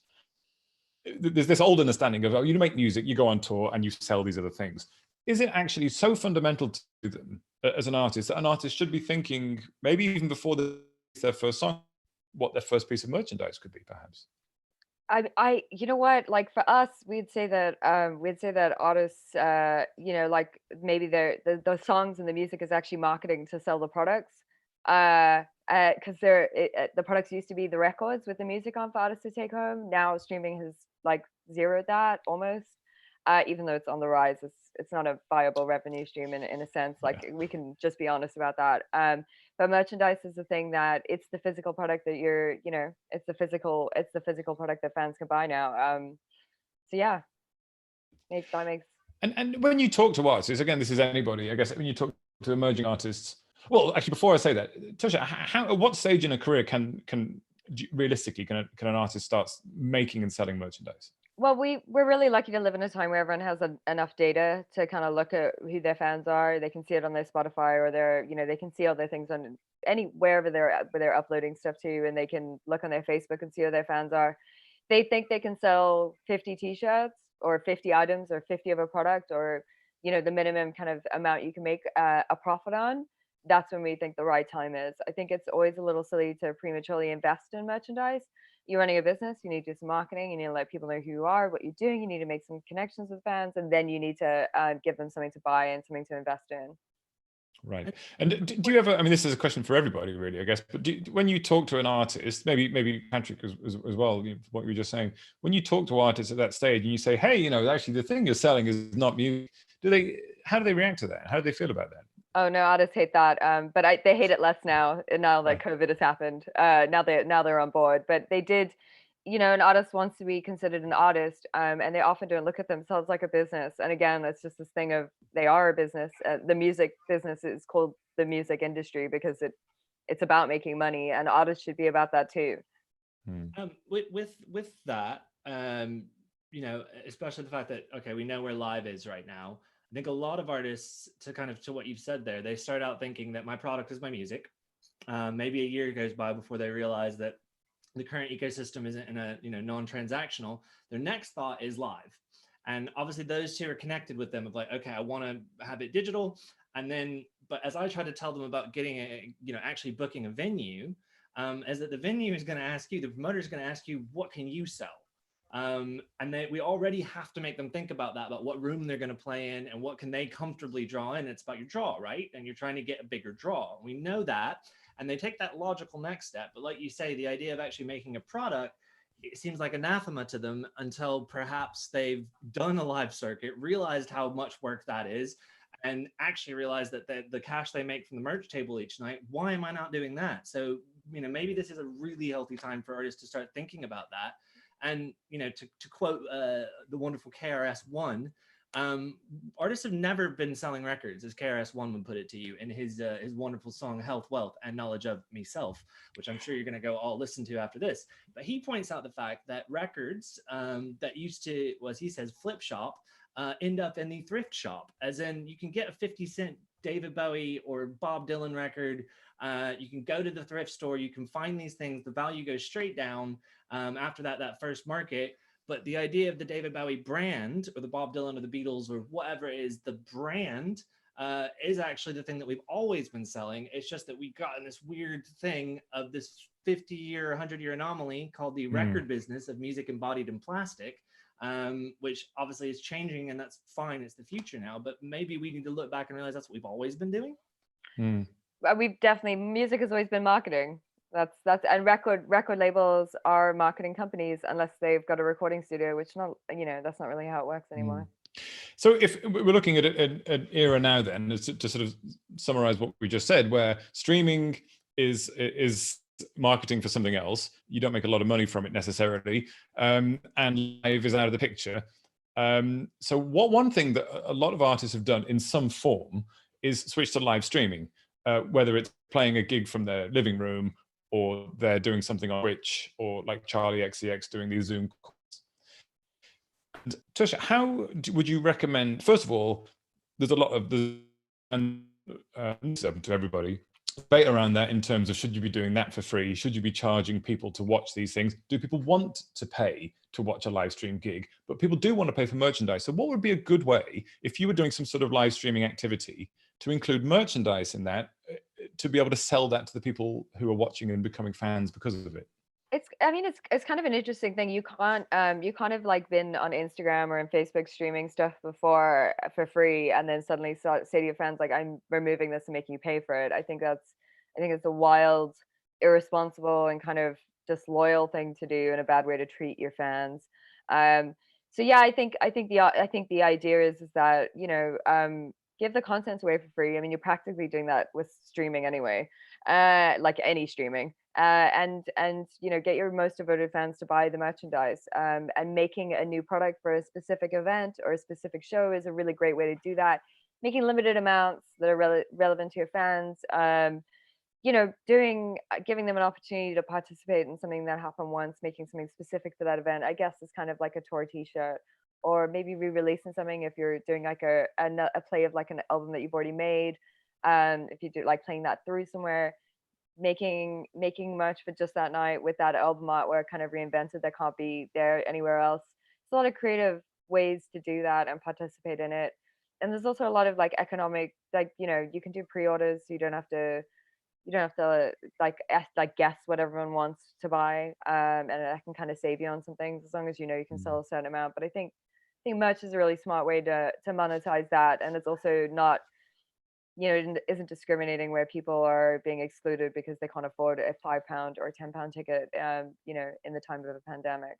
There's this old understanding of, you make music, you go on tour and you sell these other things. Is it actually so fundamental to them as an artist that an artist should be thinking, maybe even before their first song, what their first piece of merchandise could be, perhaps? You know what, like for us, we'd say that artists, like maybe the songs and the music is actually marketing to sell the products, because the products used to be the records with the music on for artists to take home. Now streaming has like zeroed that almost, even though it's on the rise. It's not a viable revenue stream in a sense. Like we can just be honest about that. But merchandise is the thing that it's the physical product that it's the physical product that fans can buy now. So yeah, that makes. And when you talk to artists, again, this is anybody, I guess, when you talk to emerging artists, well, actually, before I say that, Tersha, at what stage in a career can realistically can an artist start making and selling merchandise? Well, we're really lucky to live in a time where everyone has enough data to kind of look at who their fans are. They can see it on their Spotify or they can see all their things on wherever they're uploading stuff to, and they can look on their Facebook and see who their fans are. They think they can sell 50 t-shirts or 50 items or 50 of a product, or the minimum kind of amount you can make a profit on. That's when we think the right time is. I think it's always a little silly to prematurely invest in merchandise. You're running a business, you need to do some marketing, you need to let people know who you are, what you're doing, you need to make some connections with fans, and then you need to give them something to buy and something to invest in. Right. And do you ever, I mean, this is a question for everybody really, I guess, but when you talk to an artist, maybe Patrick as well, what you were just saying, when you talk to artists at that stage and you say, hey, actually the thing you're selling is not music, how do they react to that? How do they feel about that? Oh no, artists hate that, but they hate it less now that COVID has happened. Now they're on board, but they did. An artist wants to be considered an artist, and they often don't look at themselves like a business. And again, that's just this thing of they are a business. The music business is called the music industry because it's about making money, and artists should be about that too. With that, especially the fact that we know where live is right now. I think a lot of artists, to what you've said there, they start out thinking that my product is my music. Maybe a year goes by before they realize that the current ecosystem isn't in a non-transactional. Their next thought is live, and obviously those two are connected with them of like, okay, I want to have it digital, and then but as I try to tell them about getting actually booking a venue, is that the venue is going to ask you, the promoter is going to ask you, what can you sell? And we already have to make them think about that, about what room they're going to play in and what can they comfortably draw in. It's about your draw, right? And you're trying to get a bigger draw. We know that, and they take that logical next step. But like you say, the idea of actually making a product, it seems like anathema to them until perhaps they've done a live circuit, realized how much work that is, and actually realize that the cash they make from the merch table each night, why am I not doing that? So maybe this is a really healthy time for artists to start thinking about that. And, to quote the wonderful KRS-One, artists have never been selling records, as KRS-One would put it to you in his wonderful song Health, Wealth, and Knowledge of Meself, which I'm sure you're going to go all listen to after this. But he points out the fact that records that used to, as he says, flip shop, end up in the thrift shop, as in you can get a 50-cent David Bowie or Bob Dylan record. You can go to the thrift store, you can find these things, the value goes straight down after that first market. But the idea of the David Bowie brand, or the Bob Dylan or the Beatles or whatever it is, the brand is actually the thing that we've always been selling. It's just that we got in this weird thing of this 50-year, 100-year anomaly called the record business of music embodied in plastic, which obviously is changing, and that's fine. It's the future now. But maybe we need to look back and realize that's what we've always been doing. We've definitely, music has always been marketing. That's and record labels are marketing companies unless they've got a recording studio, which that's not really how it works anymore. So if we're looking at an era now, then to sort of summarize what we just said, where streaming is marketing for something else, you don't make a lot of money from it necessarily, and live is out of the picture. So one thing that a lot of artists have done in some form is switch to live streaming, whether it's playing a gig from their living room, or they're doing something on Twitch, or like Charlie XCX doing these Zoom calls. And Tersha, how would you recommend? First of all, there's a lot of to everybody debate around that in terms of, should you be doing that for free? Should you be charging people to watch these things? Do people want to pay to watch a live stream gig? But people do want to pay for merchandise. So what would be a good way, if you were doing some sort of live streaming activity, to include merchandise in that, to be able to sell that to the people who are watching and becoming fans because of it? It's kind of an interesting thing. You kind of like been on Instagram or in Facebook streaming stuff before for free, and then suddenly say to your fans like, I'm removing this and making you pay for it. I think it's a wild, irresponsible, and kind of disloyal thing to do, and a bad way to treat your fans. So yeah, I think the idea is that give the content away for free. I mean, you're practically doing that with streaming anyway, like any streaming. And get your most devoted fans to buy the merchandise, and making a new product for a specific event or a specific show is a really great way to do that. Making limited amounts that are relevant to your fans, giving them an opportunity to participate in something that happened once, making something specific for that event, I guess, is kind of like a tour t-shirt, or maybe re-releasing something if you're doing like a play of like an album that you've already made. If you do like playing that through somewhere, making merch for just that night with that album artwork kind of reinvented that can't be there anywhere else. It's a lot of creative ways to do that and participate in it. And there's also a lot of like economic, like, you can do pre-orders, so you don't have to guess what everyone wants to buy, and that can kind of save you on some things, as long as you can sell a certain amount. But I think merch is a really smart way to monetize that, and it's also not, isn't discriminating where people are being excluded because they can't afford a £5 or a £10 ticket, in the time of a pandemic.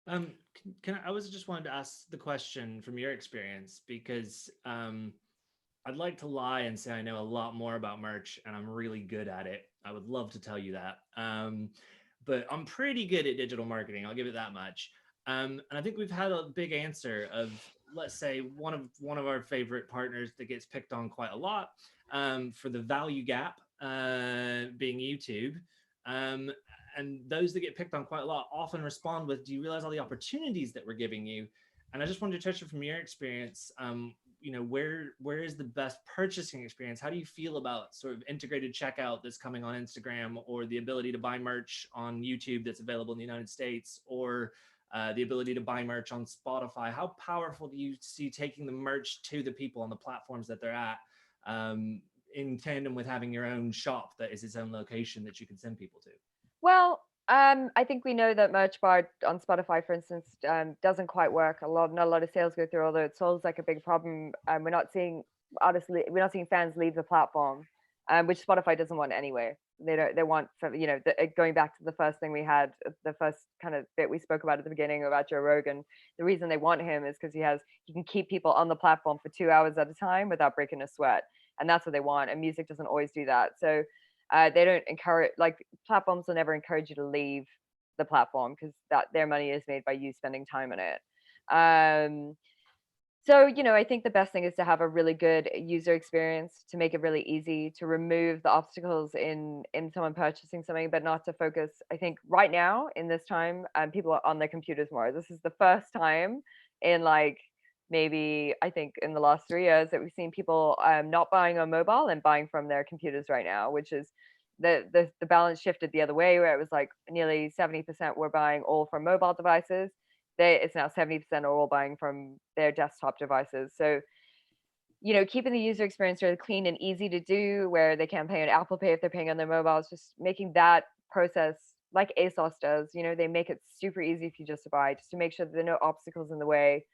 I was just wanted to ask the question from your experience, because I'd like to lie and say I know a lot more about merch and I'm really good at it. I would love to tell you that. But I'm pretty good at digital marketing. I'll give it that much. And I think we've had a big answer of, let's say, one of our favorite partners that gets picked on quite a lot for the value gap, being YouTube. And those that get picked on quite a lot often respond with, do you realize all the opportunities that we're giving you? And I just wanted to touch it from your experience. Where is the best purchasing experience? How do you feel about sort of integrated checkout that's coming on Instagram, or the ability to buy merch on YouTube that's available in the United States, or the ability to buy merch on Spotify? How powerful do you see taking the merch to the people on the platforms that they're at, in tandem with having your own shop that is its own location that you can send people to? Well, I think we know that merch bar on Spotify, for instance, doesn't quite work. Not a lot of sales go through, although it solves like a big problem. We're not seeing fans leave the platform, which Spotify doesn't want anyway. They want, going back to the first thing we had, the first kind of bit we spoke about at the beginning about Joe Rogan. The reason they want him is because he can keep people on the platform for 2 hours at a time without breaking a sweat. and that's what they want. And music doesn't always do that. So they don't encourage, like, platforms will never encourage you to leave the platform, because that their money is made by you spending time on it. So, you know, I think the best thing is to have a really good user experience, to make it really easy, to remove the obstacles in someone purchasing something, but not to focus. I think right now in this time, people are on their computers more. This is the first time in, like, maybe, I think in the last 3 years, that we've seen people not buying on mobile and buying from their computers right now, which is the balance shifted the other way, where it was like nearly 70% were buying all from mobile devices. It's now 70% are all buying from their desktop devices. So, you know, keeping the user experience really clean and easy to do, where they can pay on Apple Pay if they're paying on their mobiles, just making that process like ASOS does. You know, they make it super easy for you just to buy, just to make sure that there are no obstacles in the way.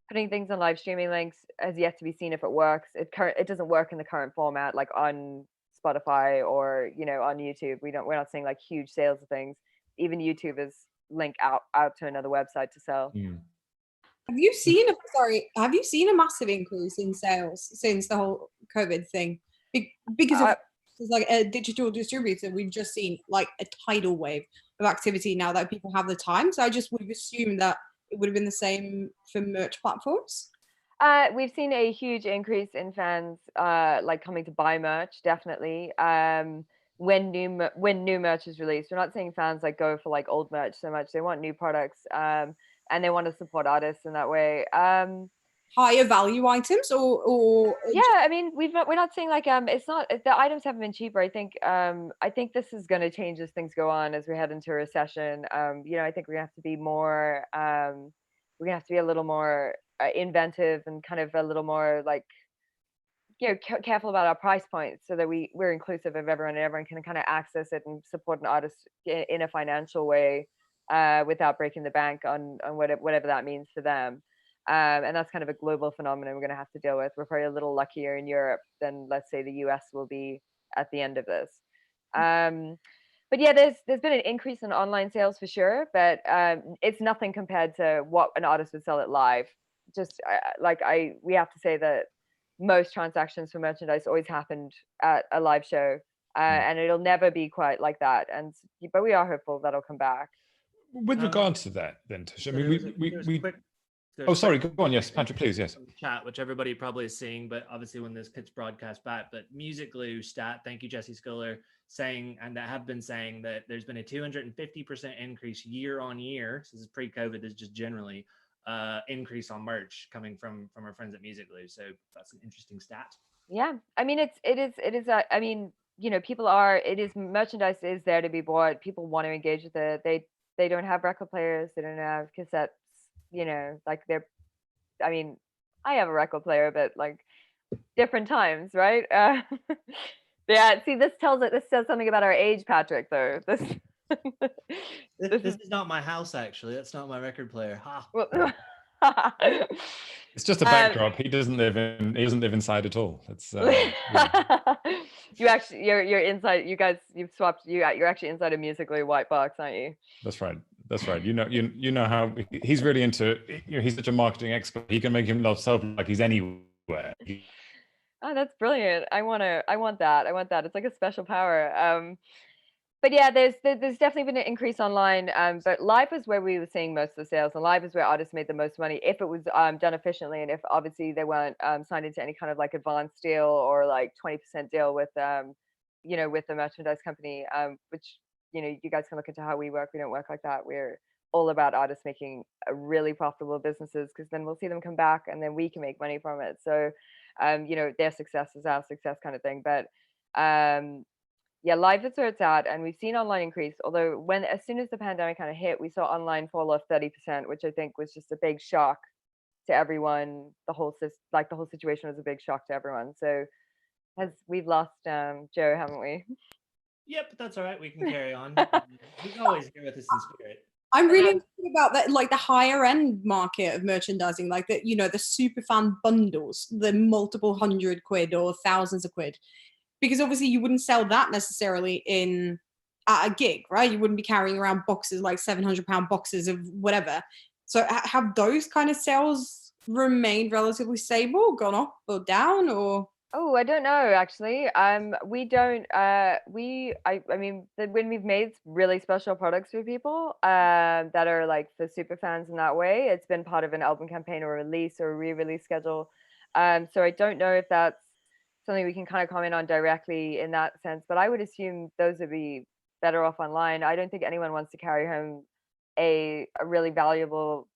Putting things on live streaming links has yet to be seen if it works. It doesn't work in the current format, like on Spotify or, you know, on YouTube. We're not seeing like huge sales of things. Even YouTube is link out to another website to sell. Have you seen a massive increase in sales since the whole COVID thing? Because of like a digital distributor, we've just seen like a tidal wave of activity now that people have the time. So I just would assume that it would have been the same for merch platforms. We've seen a huge increase in fans like coming to buy merch, definitely. When new merch is released, we're not seeing fans like go for like old merch so much. They want new products, and they want to support artists in that way. Higher value items, or yeah, I mean, we're not seeing like it's not, the items haven't been cheaper. I think this is going to change as things go on, as we head into a recession. You know, I think we're gonna have to be more we're gonna have to be a little more inventive, and kind of a little more like, you know, careful about our price points, so that we're inclusive of everyone, and everyone can kind of access it and support an artist in a financial way, without breaking the bank on whatever that means for them. And that's kind of a global phenomenon we're going to have to deal with. We're probably a little luckier in Europe than, let's say, the US will be at the end of this. But yeah, there's been an increase in online sales for sure, but it's nothing compared to what an artist would sell it live. Just we have to say that most transactions for merchandise always happened at a live show, and it'll never be quite like that. But we are hopeful that'll come back. With regard to that, then, Tersha, I mean, oh, sorry, go on. Yes, Patrick, please. Yes. Chat, which everybody probably is seeing, but obviously when this gets broadcast back. But Music Glue stat, thank you, Jesse Schiller, saying, and that have been saying, that there's been a 250% increase year on year. So this is pre-COVID. This is just generally increase on merch coming from our friends at Music Glue. So that's an interesting stat. Yeah, I mean, it is. I mean, you know, merchandise is there to be bought. People want to engage with it. They don't have record players. They don't have cassettes. You know, like I mean, I have a record player, but like different times, right? Yeah. See, this says something about our age, Patrick. Though this is not my house, actually. That's not my record player. Ha. It's just a backdrop. He doesn't live inside at all. It's you're inside. You guys, you've swapped. You're actually inside a Music Glue white box, aren't you? That's right. That's right. You know how he's really into. You know, he's such a marketing expert. He can make himself like he's anywhere. Oh, that's brilliant. I want that. I want that. It's like a special power. But yeah, there's definitely been an increase online. But live is where we were seeing most of the sales, and live is where artists made the most money if it was done efficiently, and if obviously they weren't signed into any kind of like advanced deal or like 20% deal with you know, with the merchandise company, which, you know, you guys can look into how we work. We don't work like that. We're all about artists making really profitable businesses, because then we'll see them come back and then we can make money from it. So, you know, their success is our success kind of thing. But yeah, live is where it's at, and we've seen online increase. Although as soon as the pandemic kind of hit, we saw online fall off 30%, which I think was just a big shock to everyone. The whole situation was a big shock to everyone. So we've lost Joe, haven't we? Yep, but that's all right. We can carry on. He's always here with us in spirit. I'm really interested about that, like the higher end market of merchandising, like the, you know, the super fan bundles, the multiple £100 or thousands of quid, because obviously you wouldn't sell that necessarily at a gig, right? You wouldn't be carrying around boxes, like £700 boxes of whatever. So have those kind of sales remained relatively stable, gone up or down, or? Oh, I don't know actually. We don't. I mean, when we've made really special products for people, that are like for super fans in that way, it's been part of an album campaign or a release or a re-release schedule. So I don't know if that's something we can kind of comment on directly in that sense. But I would assume those would be better off online. I don't think anyone wants to carry home a really valuable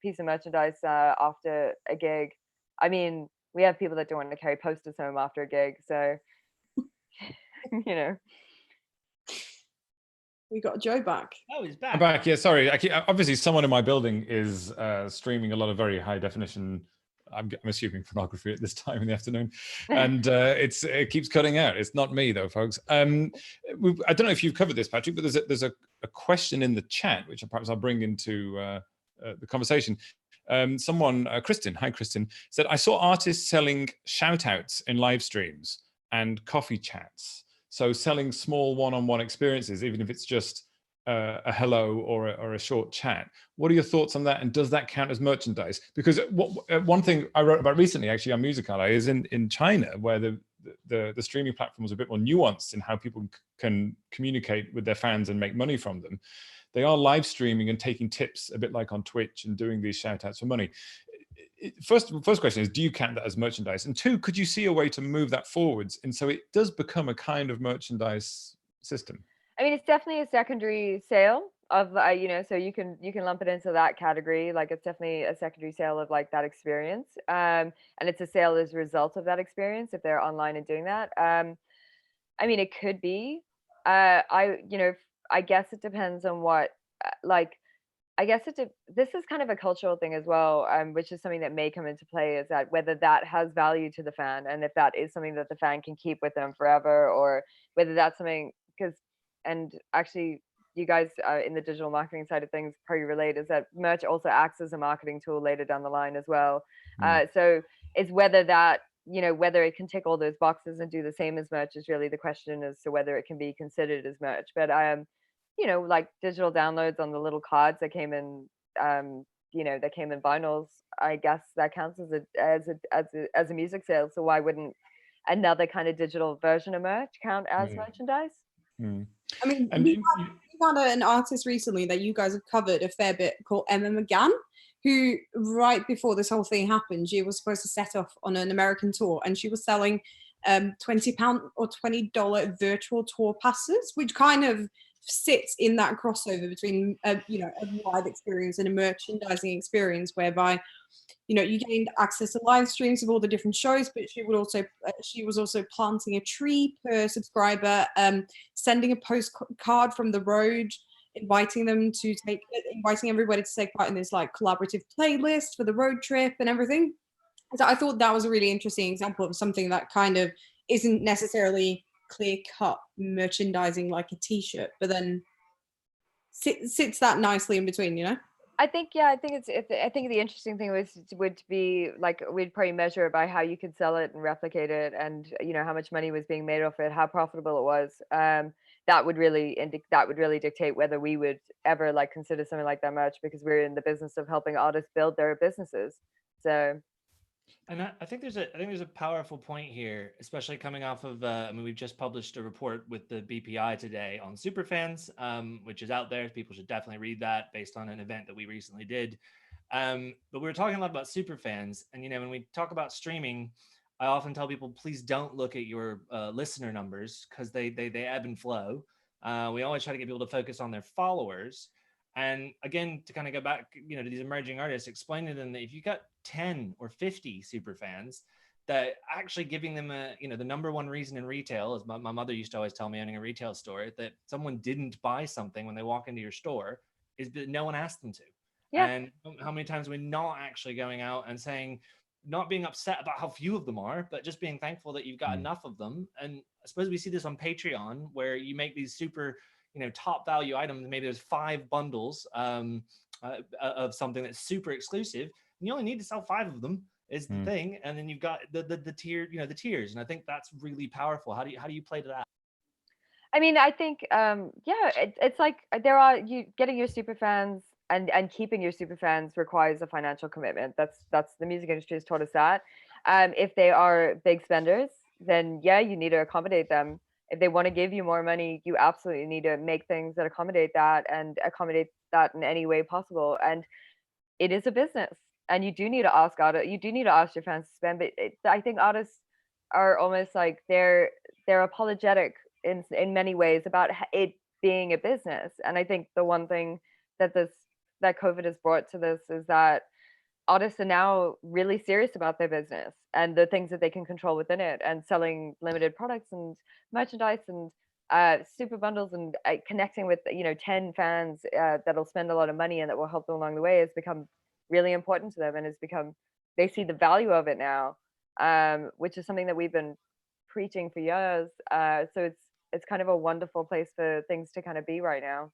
piece of merchandise after a gig. I mean, we have people that don't want to carry posters home after a gig, so you know. We got Joe back. Oh, he's I'm back. back. Yeah, sorry. Obviously, someone in my building is streaming a lot of very high definition. I'm assuming pornography at this time in the afternoon, and it keeps cutting out. It's not me though, folks. I don't know if you've covered this, Patrick, but there's a question in the chat which perhaps I'll bring into the conversation. Someone, Kristen, hi Kristen, said, I saw artists selling shout outs in live streams and coffee chats. So selling small one-on-one experiences, even if it's just a hello or a short chat. What are your thoughts on that? And does that count as merchandise? Because one thing I wrote about recently, actually on Music Ally, is in China, where the streaming platform is a bit more nuanced in how people can communicate with their fans and make money from them. They are live streaming and taking tips, a bit like on Twitch, and doing these shout outs for money. First question is, do you count that as merchandise? And two, could you see a way to move that forwards? And so it does become a kind of merchandise system. I mean, it's definitely a secondary sale of, so you can lump it into that category. Like, it's definitely a secondary sale of like that experience. And it's a sale as a result of that experience if they're online and doing that. I mean, it could be. I guess it depends on what, this is kind of a cultural thing as well, which is something that may come into play, is that whether that has value to the fan and if that is something that the fan can keep with them forever, or whether that's something, and actually you guys in the digital marketing side of things probably relate, is that merch also acts as a marketing tool later down the line as well. So it's whether that, whether it can tick all those boxes and do the same as merch is really the question as to whether it can be considered as merch. But like digital downloads on the little cards that came in, that came in vinyls, I guess that counts as a music sale. So why wouldn't another kind of digital version of merch count as merchandise? I mean, we had an artist recently that you guys have covered a fair bit called Emma McGann, who right before this whole thing happened, she was supposed to set off on an American tour, and she was selling £20 or $20 virtual tour passes, which kind of sits in that crossover between a live experience and a merchandising experience, whereby you gained access to live streams of all the different shows, but she was also planting a tree per subscriber, sending a postcard from the road, inviting everybody to take part in this like collaborative playlist for the road trip and everything. So I thought that was a really interesting example of something that kind of isn't necessarily clear-cut merchandising like a t-shirt, but then sits that nicely in between, I think the interesting thing would be like, we'd probably measure it by how you could sell it and replicate it, and how much money was being made off it, how profitable it was. That would really dictate whether we would ever like consider something like that merch, because we're in the business of helping artists build their businesses. So. And I think there's a powerful point here, especially coming off of, we've just published a report with the BPI today on superfans, which is out there. People should definitely read that, based on an event that we recently did. But we were talking a lot about superfans, and when we talk about streaming, I often tell people, please don't look at your listener numbers, because they ebb and flow. We always try to get people to focus on their followers. And again, to kind of go back, to these emerging artists, explain to them that if you got 10 or 50 super fans, that actually giving them the number one reason in retail, as my mother used to always tell me owning a retail store, that someone didn't buy something when they walk into your store is that no one asked them to. Yeah. And how many times we're not actually going out and saying, not being upset about how few of them are, but just being thankful that you've got enough of them. And I suppose we see this on Patreon, where you make these super top value items. Maybe there's 5 bundles of something that's super exclusive, and you only need to sell 5 of them is the thing. And then you've got the tier, the tiers. And I think that's really powerful. How do you play to that? I mean, I think, it's like you getting your super fans and keeping your super fans requires a financial commitment. That's the music industry has taught us that. If they are big spenders, then yeah, you need to accommodate them. If they want to give you more money, you absolutely need to make things that accommodate that and accommodate that in any way possible. And it is a business, and you do need to ask you do need to ask your fans to spend. But I think artists are almost like they're apologetic in many ways about it being a business. And I think the one thing that COVID has brought to this is that artists are now really serious about their business and the things that they can control within it, and selling limited products and merchandise and super bundles, and connecting with 10 fans that'll spend a lot of money and that will help them along the way has become really important to them, and they see the value of it now, which is something that we've been preaching for years. So it's kind of a wonderful place for things to kind of be right now.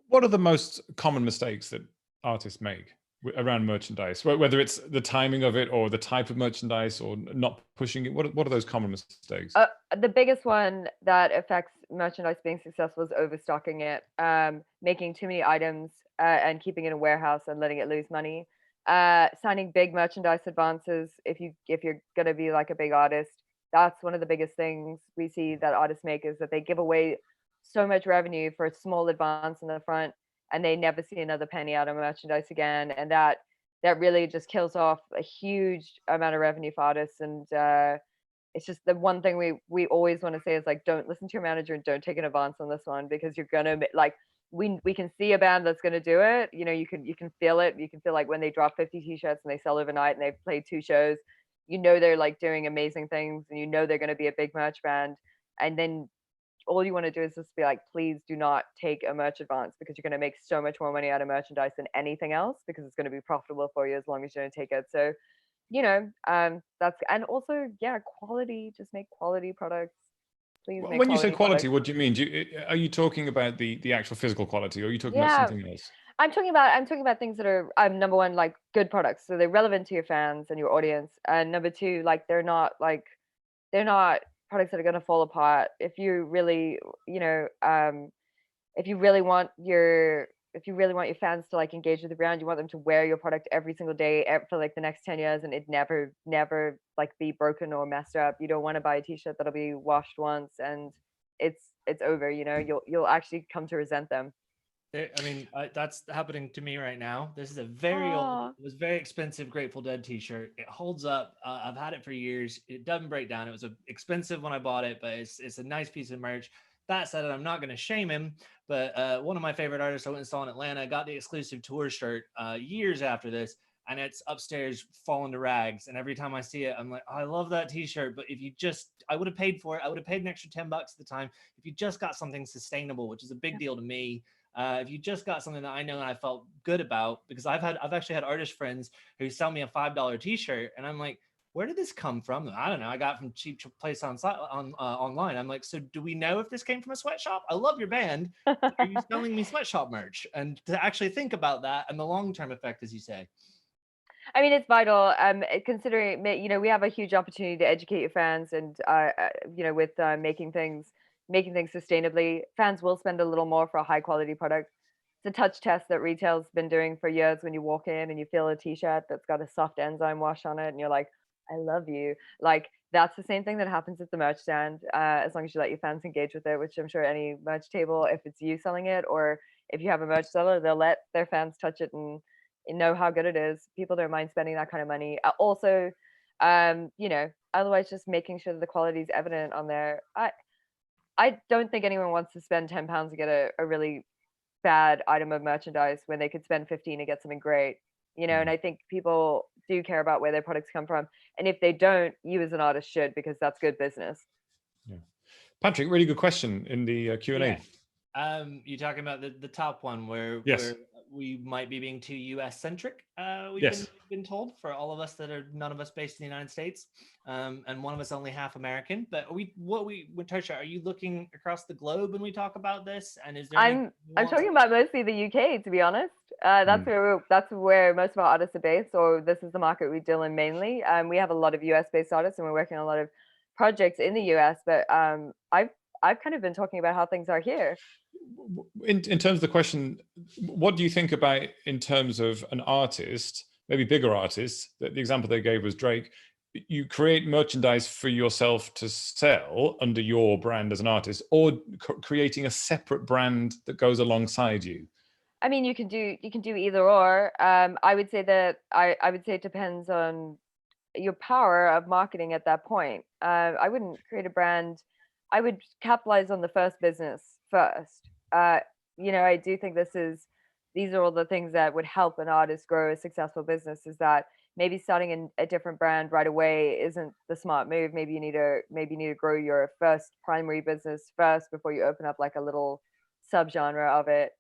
What are the most common mistakes that artists make around merchandise, whether it's the timing of it or the type of merchandise or not pushing it? What are those common mistakes? The biggest one that affects merchandise being successful is overstocking it, making too many items and keeping it in a warehouse and letting it lose money. Signing big merchandise advances if you're going to be like a big artist. That's one of the biggest things we see that artists make, is that they give away so much revenue for a small advance in the front, and they never see another penny out of merchandise again. And that really just kills off a huge amount of revenue for artists. And it's just the one thing we always want to say is like, don't listen to your manager and don't take an advance on this one, because you're gonna like, we can see a band that's gonna do it. You know, you can feel it. You can feel like when they drop 50 t-shirts and they sell overnight and they've played 2 shows, you know they're like doing amazing things, and you know they're gonna be a big merch band. And then all you want to do is just be like, please do not take a merch advance, because you're going to make so much more money out of merchandise than anything else, because it's going to be profitable for you as long as you don't take it. So, that's, and also, yeah, quality, just make quality products. Please make when you say quality, products. what do you mean? Are you talking about the actual physical quality, or are you talking about something else? I'm talking about things that are, number one, like good products, so they're relevant to your fans and your audience, and number two, like they're not products that are going to fall apart. If you really, if you really want your fans to like engage with the brand, you want them to wear your product every single day for like the next 10 years, and it never like be broken or messed up. You don't want to buy a t-shirt that'll be washed once and it's over. You'll actually come to resent them. I mean, that's happening to me right now. This is a very old, it was very expensive Grateful Dead t-shirt. It holds up. I've had it for years. It doesn't break down. It was expensive when I bought it, but it's a nice piece of merch. That said, I'm not going to shame him, but one of my favorite artists I went and saw in Atlanta got the exclusive tour shirt years after this, and it's upstairs falling to rags. And every time I see it, I'm like, oh, I love that t-shirt, but I would have paid for it. I would have paid an extra $10 at the time. If you just got something sustainable, which is a big deal to me. If you just got something that I know and I felt good about, because I've actually had artist friends who sell me a $5 t-shirt, and I'm like, where did this come from? I don't know. I got it from cheap place online. I'm like, so do we know if this came from a sweatshop? I love your band. Are you selling me sweatshop merch? And to actually think about that and the long-term effect, as you say. I mean, it's vital. Considering we have a huge opportunity to educate your fans, and with making things sustainably. Fans will spend a little more for a high quality product. It's a touch test that retail's been doing for years. When you walk in and you feel a t-shirt that's got a soft enzyme wash on it, and you're like, I love you. Like, that's the same thing that happens at the merch stand, as long as you let your fans engage with it, which I'm sure any merch table, if it's you selling it or if you have a merch seller, they'll let their fans touch it and know how good it is. People don't mind spending that kind of money. Also, otherwise just making sure that the quality is evident on there. I don't think anyone wants to spend £10 to get a really bad item of merchandise when they could spend 15 to get something great, and I think people do care about where their products come from. And if they don't, you as an artist should, because that's good business. Yeah. Patrick, really good question in the Q&A. Yeah. You're talking about the top one where we might be being too US centric. We've been told, for all of us that are none of us based in the United States, and one of us only half American. But Tersha, are you looking across the globe when we talk about this? And is there? I'm talking about mostly the UK, to be honest. That's where most of our artists are based, or this is the market we deal in mainly. We have a lot of US based artists, and we're working on a lot of projects in the US. But I've kind of been talking about how things are here. In terms of the question, what do you think about in terms of an artist, maybe bigger artists? The example they gave was Drake. you create merchandise for yourself to sell under your brand as an artist, or creating a separate brand that goes alongside you? I mean, you can do either or. I would say that I would say it depends on your power of marketing at that point. I wouldn't create a brand. I would capitalize on the first business first. I do think these are all the things that would help an artist grow a successful business. Is that maybe starting a different brand right away isn't the smart move. Maybe you need to grow your first primary business first before you open up like a little subgenre of it.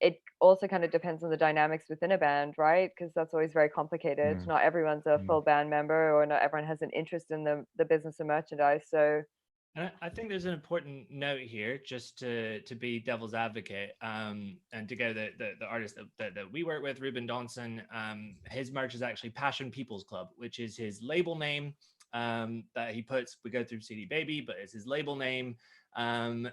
It also kind of depends on the dynamics within a band, right? Because that's always very complicated. Not everyone's a full band member, or not everyone has an interest in the business of merchandise. So And I think there's an important note here, just to be devil's advocate, and to go the artist that we work with, Ruben Donson, his merch is actually Passion People's Club, which is his label name that he puts. We go through CD Baby, but it's his label name. And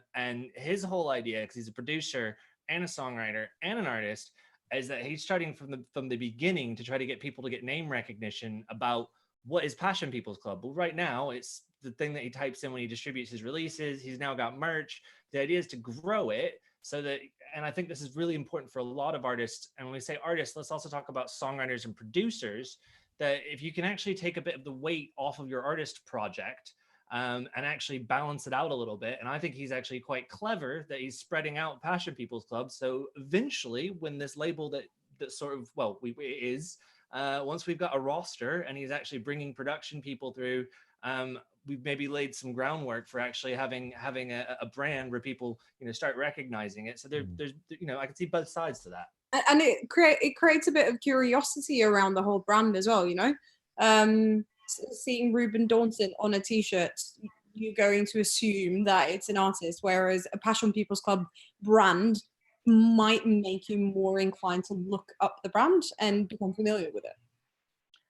his whole idea, because he's a producer and a songwriter and an artist, is that he's starting from the beginning to try to get people to get name recognition about what is Passion People's Club. Well, right now it's the thing that he types in when he distributes his releases. He's now got merch. The idea is to grow it so that, and I think this is really important for a lot of artists. And when we say artists, let's also talk about songwriters and producers, that if you can actually take a bit of the weight off of your artist project, and actually balance it out a little bit. And I think he's actually quite clever that he's spreading out Passion People's Club. So eventually, when this label that sort of, well, once we've got a roster and he's actually bringing production people through, we've maybe laid some groundwork for actually having a brand where people start recognizing it. So there's I can see both sides to that. And it creates a bit of curiosity around the whole brand as well. Seeing Ruben Daunton on a t-shirt, you're going to assume that it's an artist, whereas a Passion People's Club brand might make you more inclined to look up the brand and become familiar with it.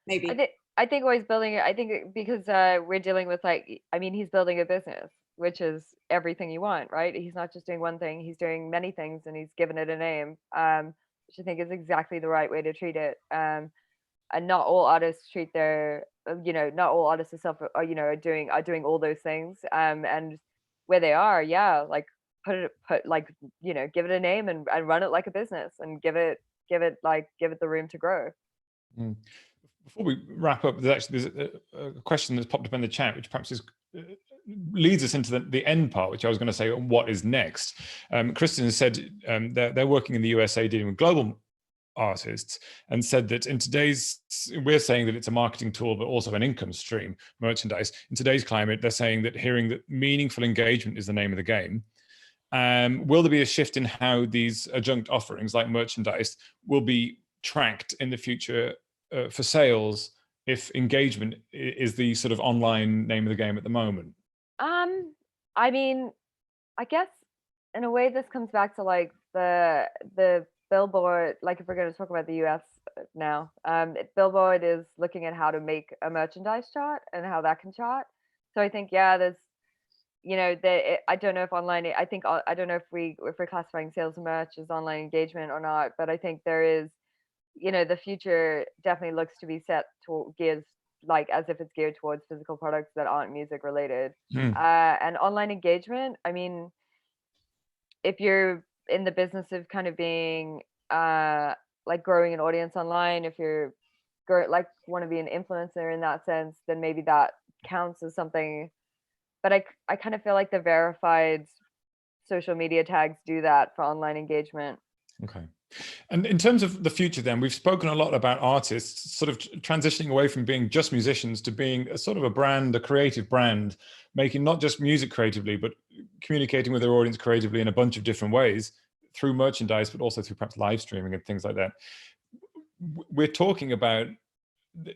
Maybe. I think always building it. I think because we're dealing with he's building a business, which is everything you want, right? He's not just doing one thing; he's doing many things, and he's given it a name, which I think is exactly the right way to treat it. And not all artists treat their, not all artists are doing all those things. And where they are, give it a name and run it like a business, and give it the room to grow. Before we wrap up, there's a question that's popped up in the chat, which perhaps leads us into the end part, which I was going to say, what is next? Kristen has said they're working in the USA dealing with global artists, and said that we're saying that it's a marketing tool, but also an income stream, merchandise. In today's climate, they're saying that hearing that meaningful engagement is the name of the game. Will there be a shift in how these adjunct offerings like merchandise will be tracked in the future for sales if engagement is the sort of online name of the game at the moment? I mean, I guess in a way this comes back to like the Billboard, like if we're going to talk about the US now, Billboard is looking at how to make a merchandise chart and how that can chart. So I think, there's, I don't know if online, I don't know if we're classifying sales and merch as online engagement or not, but I think there is, the future definitely looks to be set to gears, like as if it's geared towards physical products that aren't music related. And online engagement, I mean, if you're in the business of kind of being like growing an audience online, if you're want to be an influencer in that sense, then maybe that counts as something. But I kind of feel like the verified social media tags do that for online engagement. Okay. And in terms of the future then, we've spoken a lot about artists sort of transitioning away from being just musicians to being a sort of a brand, a creative brand, making not just music creatively, but communicating with their audience creatively in a bunch of different ways through merchandise, but also through perhaps live streaming and things like that. We're talking about,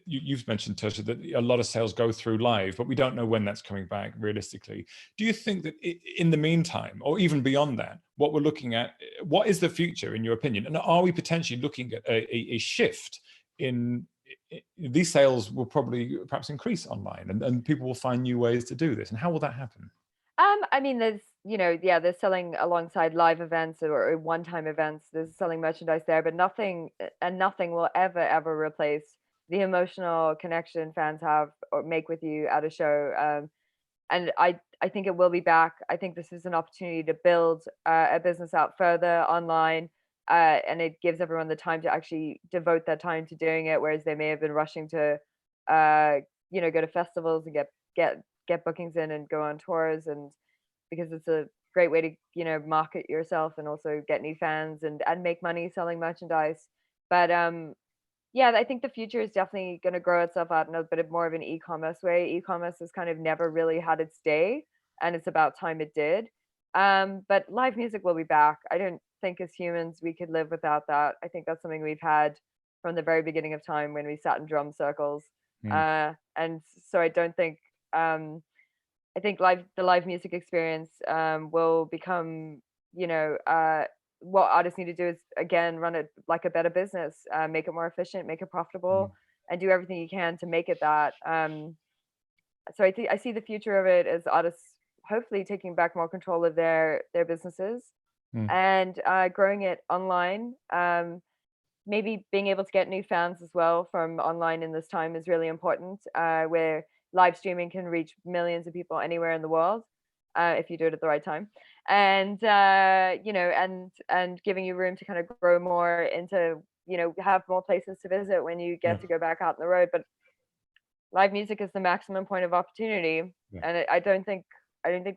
you've mentioned, Tersha, that a lot of sales go through live, but we don't know when that's coming back realistically. Do you think that in the meantime, or even beyond that, what we're looking at, what is the future in your opinion? And are we potentially looking at a shift in these sales will probably perhaps increase online and people will find new ways to do this? And how will that happen? I mean, there's, they're selling alongside live events or one-time events. There's selling merchandise there, but nothing will ever replace the emotional connection fans have or make with you at a show. And I think it will be back. I think this is an opportunity to build a business out further online, and it gives everyone the time to actually devote their time to doing it, whereas they may have been rushing to, go to festivals and get bookings in and go on tours, and because it's a great way to market yourself and also get new fans and make money selling merchandise. But yeah, I think the future is definitely going to grow itself out in a bit more of an e-commerce way. E-commerce has kind of never really had its day, and it's about time it did. But live music will be back. I don't think as humans we could live without that. I think that's something we've had from the very beginning of time when we sat in drum circles. And so I don't think I think the live music experience will become, what artists need to do is again run it like a better business, make it more efficient, make it profitable, and do everything you can to make it that. So I see the future of it as artists hopefully taking back more control of their businesses and growing it online. Maybe being able to get new fans as well from online in this time is really important, where live streaming can reach millions of people anywhere in the world if you do it at the right time, and and giving you room to kind of grow more into have more places to visit when you get to go back out on the road. But live music is the maximum point of opportunity, and I don't think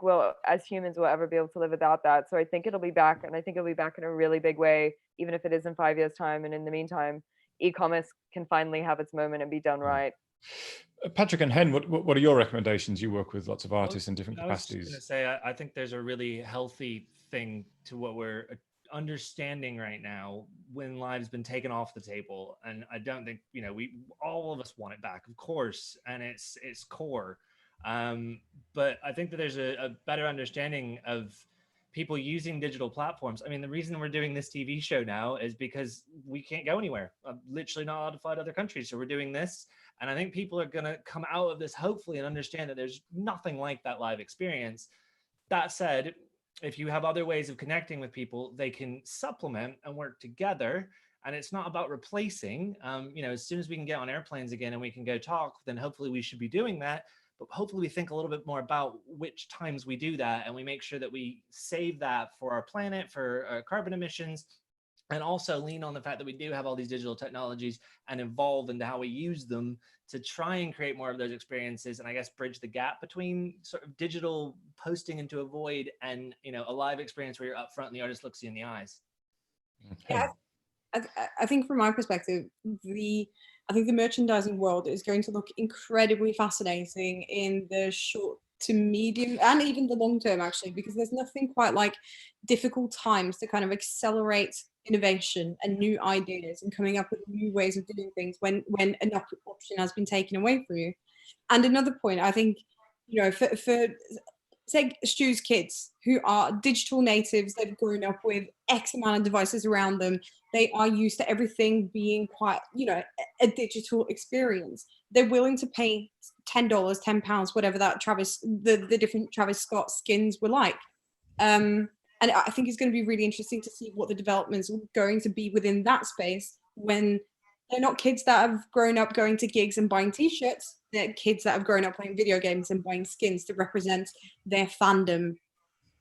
we'll, as humans, will ever be able to live without that. So I think it'll be back, and I think it'll be back in a really big way, even if it is in 5 years' time. And in the meantime, e-commerce can finally have its moment and be done right. Patrick and Hen, what are your recommendations? You work with lots of artists in different capacities. I was going to say, I think there's a really healthy thing to what we're understanding right now when live's been taken off the table. And I don't think, we all of us want it back, of course, and it's core. But I think that there's a better understanding of people using digital platforms. I mean, the reason we're doing this TV show now is because we can't go anywhere. I'm literally not allowed to fly to other countries. So we're doing this. And I think people are going to come out of this, hopefully, and understand that there's nothing like that live experience. That said, if you have other ways of connecting with people, they can supplement and work together. And it's not about replacing. As soon as we can get on airplanes again and we can go talk, then hopefully we should be doing that. But hopefully we think a little bit more about which times we do that, and we make sure that we save that for our planet, for carbon emissions, and also lean on the fact that we do have all these digital technologies and evolve into how we use them to try and create more of those experiences, and I guess bridge the gap between sort of digital posting into a void and a live experience where you're up front and the artist looks you in the eyes. Yeah, I think from my perspective, I think the merchandising world is going to look incredibly fascinating in the short to medium and even the long term, actually, because there's nothing quite like difficult times to kind of accelerate innovation and new ideas and coming up with new ways of doing things when an option has been taken away from you. And another point, I think, for say Stu's kids who are digital natives, they've grown up with X amount of devices around them. They are used to everything being quite, a digital experience. They're willing to pay $10, £10, whatever that the different Travis Scott skins were like. And I think it's going to be really interesting to see what the developments are going to be within that space when they're not kids that have grown up going to gigs and buying t-shirts. They're kids that have grown up playing video games and buying skins to represent their fandom.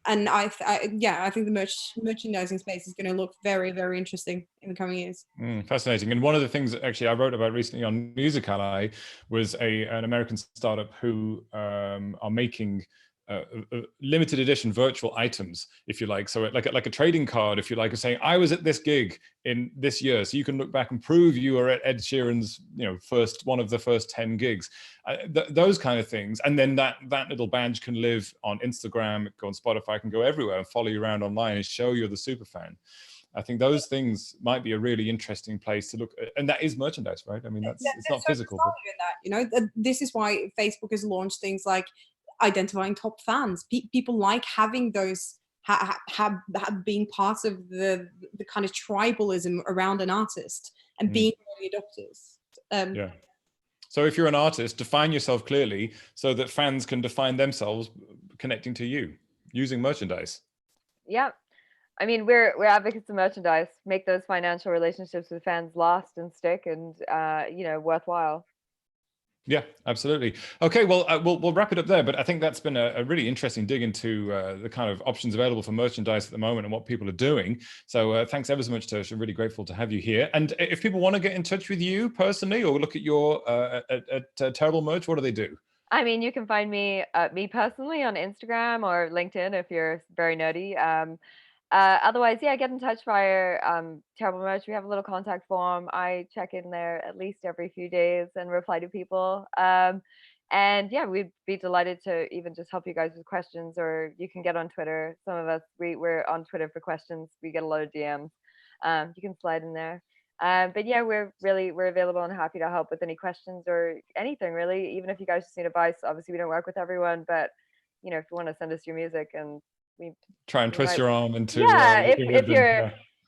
And I think the merchandising space is going to look very, very interesting in the coming years. Fascinating. And one of the things that actually I wrote about recently on Music Ally was an American startup who are making limited edition virtual items, if you like. So like a trading card, if you like, of saying I was at this gig in this year, so you can look back and prove you were at Ed Sheeran's one of the first 10 gigs, those kind of things. And then that little badge can live on Instagram, go on Spotify, can go everywhere and follow you around online and show you're the super fan. I think those things might be a really interesting place to look at, and that is merchandise, right? I mean, it's not so physical, but this is why Facebook has launched things like identifying top fans. People like having those have being part of the kind of tribalism around an artist and being early adopters. So if you're an artist, define yourself clearly so that fans can define themselves connecting to you using merchandise. Yeah. I mean, we're advocates of merchandise. Make those financial relationships with fans last and stick, and worthwhile. Yeah, absolutely. Okay, well, we'll wrap it up there. But I think that's been a really interesting dig into the kind of options available for merchandise at the moment and what people are doing. So thanks ever so much, Tersha. I'm really grateful to have you here. And if people want to get in touch with you personally or look at your at Terrible Merch, what do they do? I mean, you can find me personally on Instagram or LinkedIn if you're very nerdy. Otherwise, yeah, get in touch via Terrible Merch. We have a little contact form. I check in there at least every few days and reply to people. And yeah, we'd be delighted to even just help you guys with questions, or you can get on Twitter. Some of us, we're on Twitter for questions. We get a lot of DMs. You can slide in there. But yeah, we're available and happy to help with any questions or anything really. Even if you guys just need advice, obviously we don't work with everyone, but if you want to send us your music and we try and twist your arm into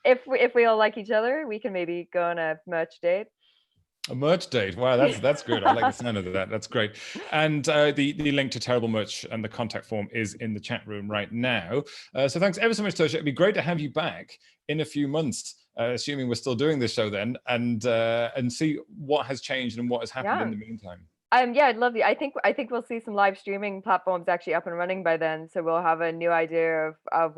if we all like each other, we can maybe go on a merch date. A merch date. Wow, that's good. I like the sound of that. That's great. And the link to Terrible Merch and the contact form is in the chat room right now. So thanks ever so much, Tersha. It'd be great to have you back in a few months, assuming we're still doing this show then, and see what has changed and what has happened in the meantime. Yeah, I'd love you. I think we'll see some live streaming platforms actually up and running by then, so we'll have a new idea of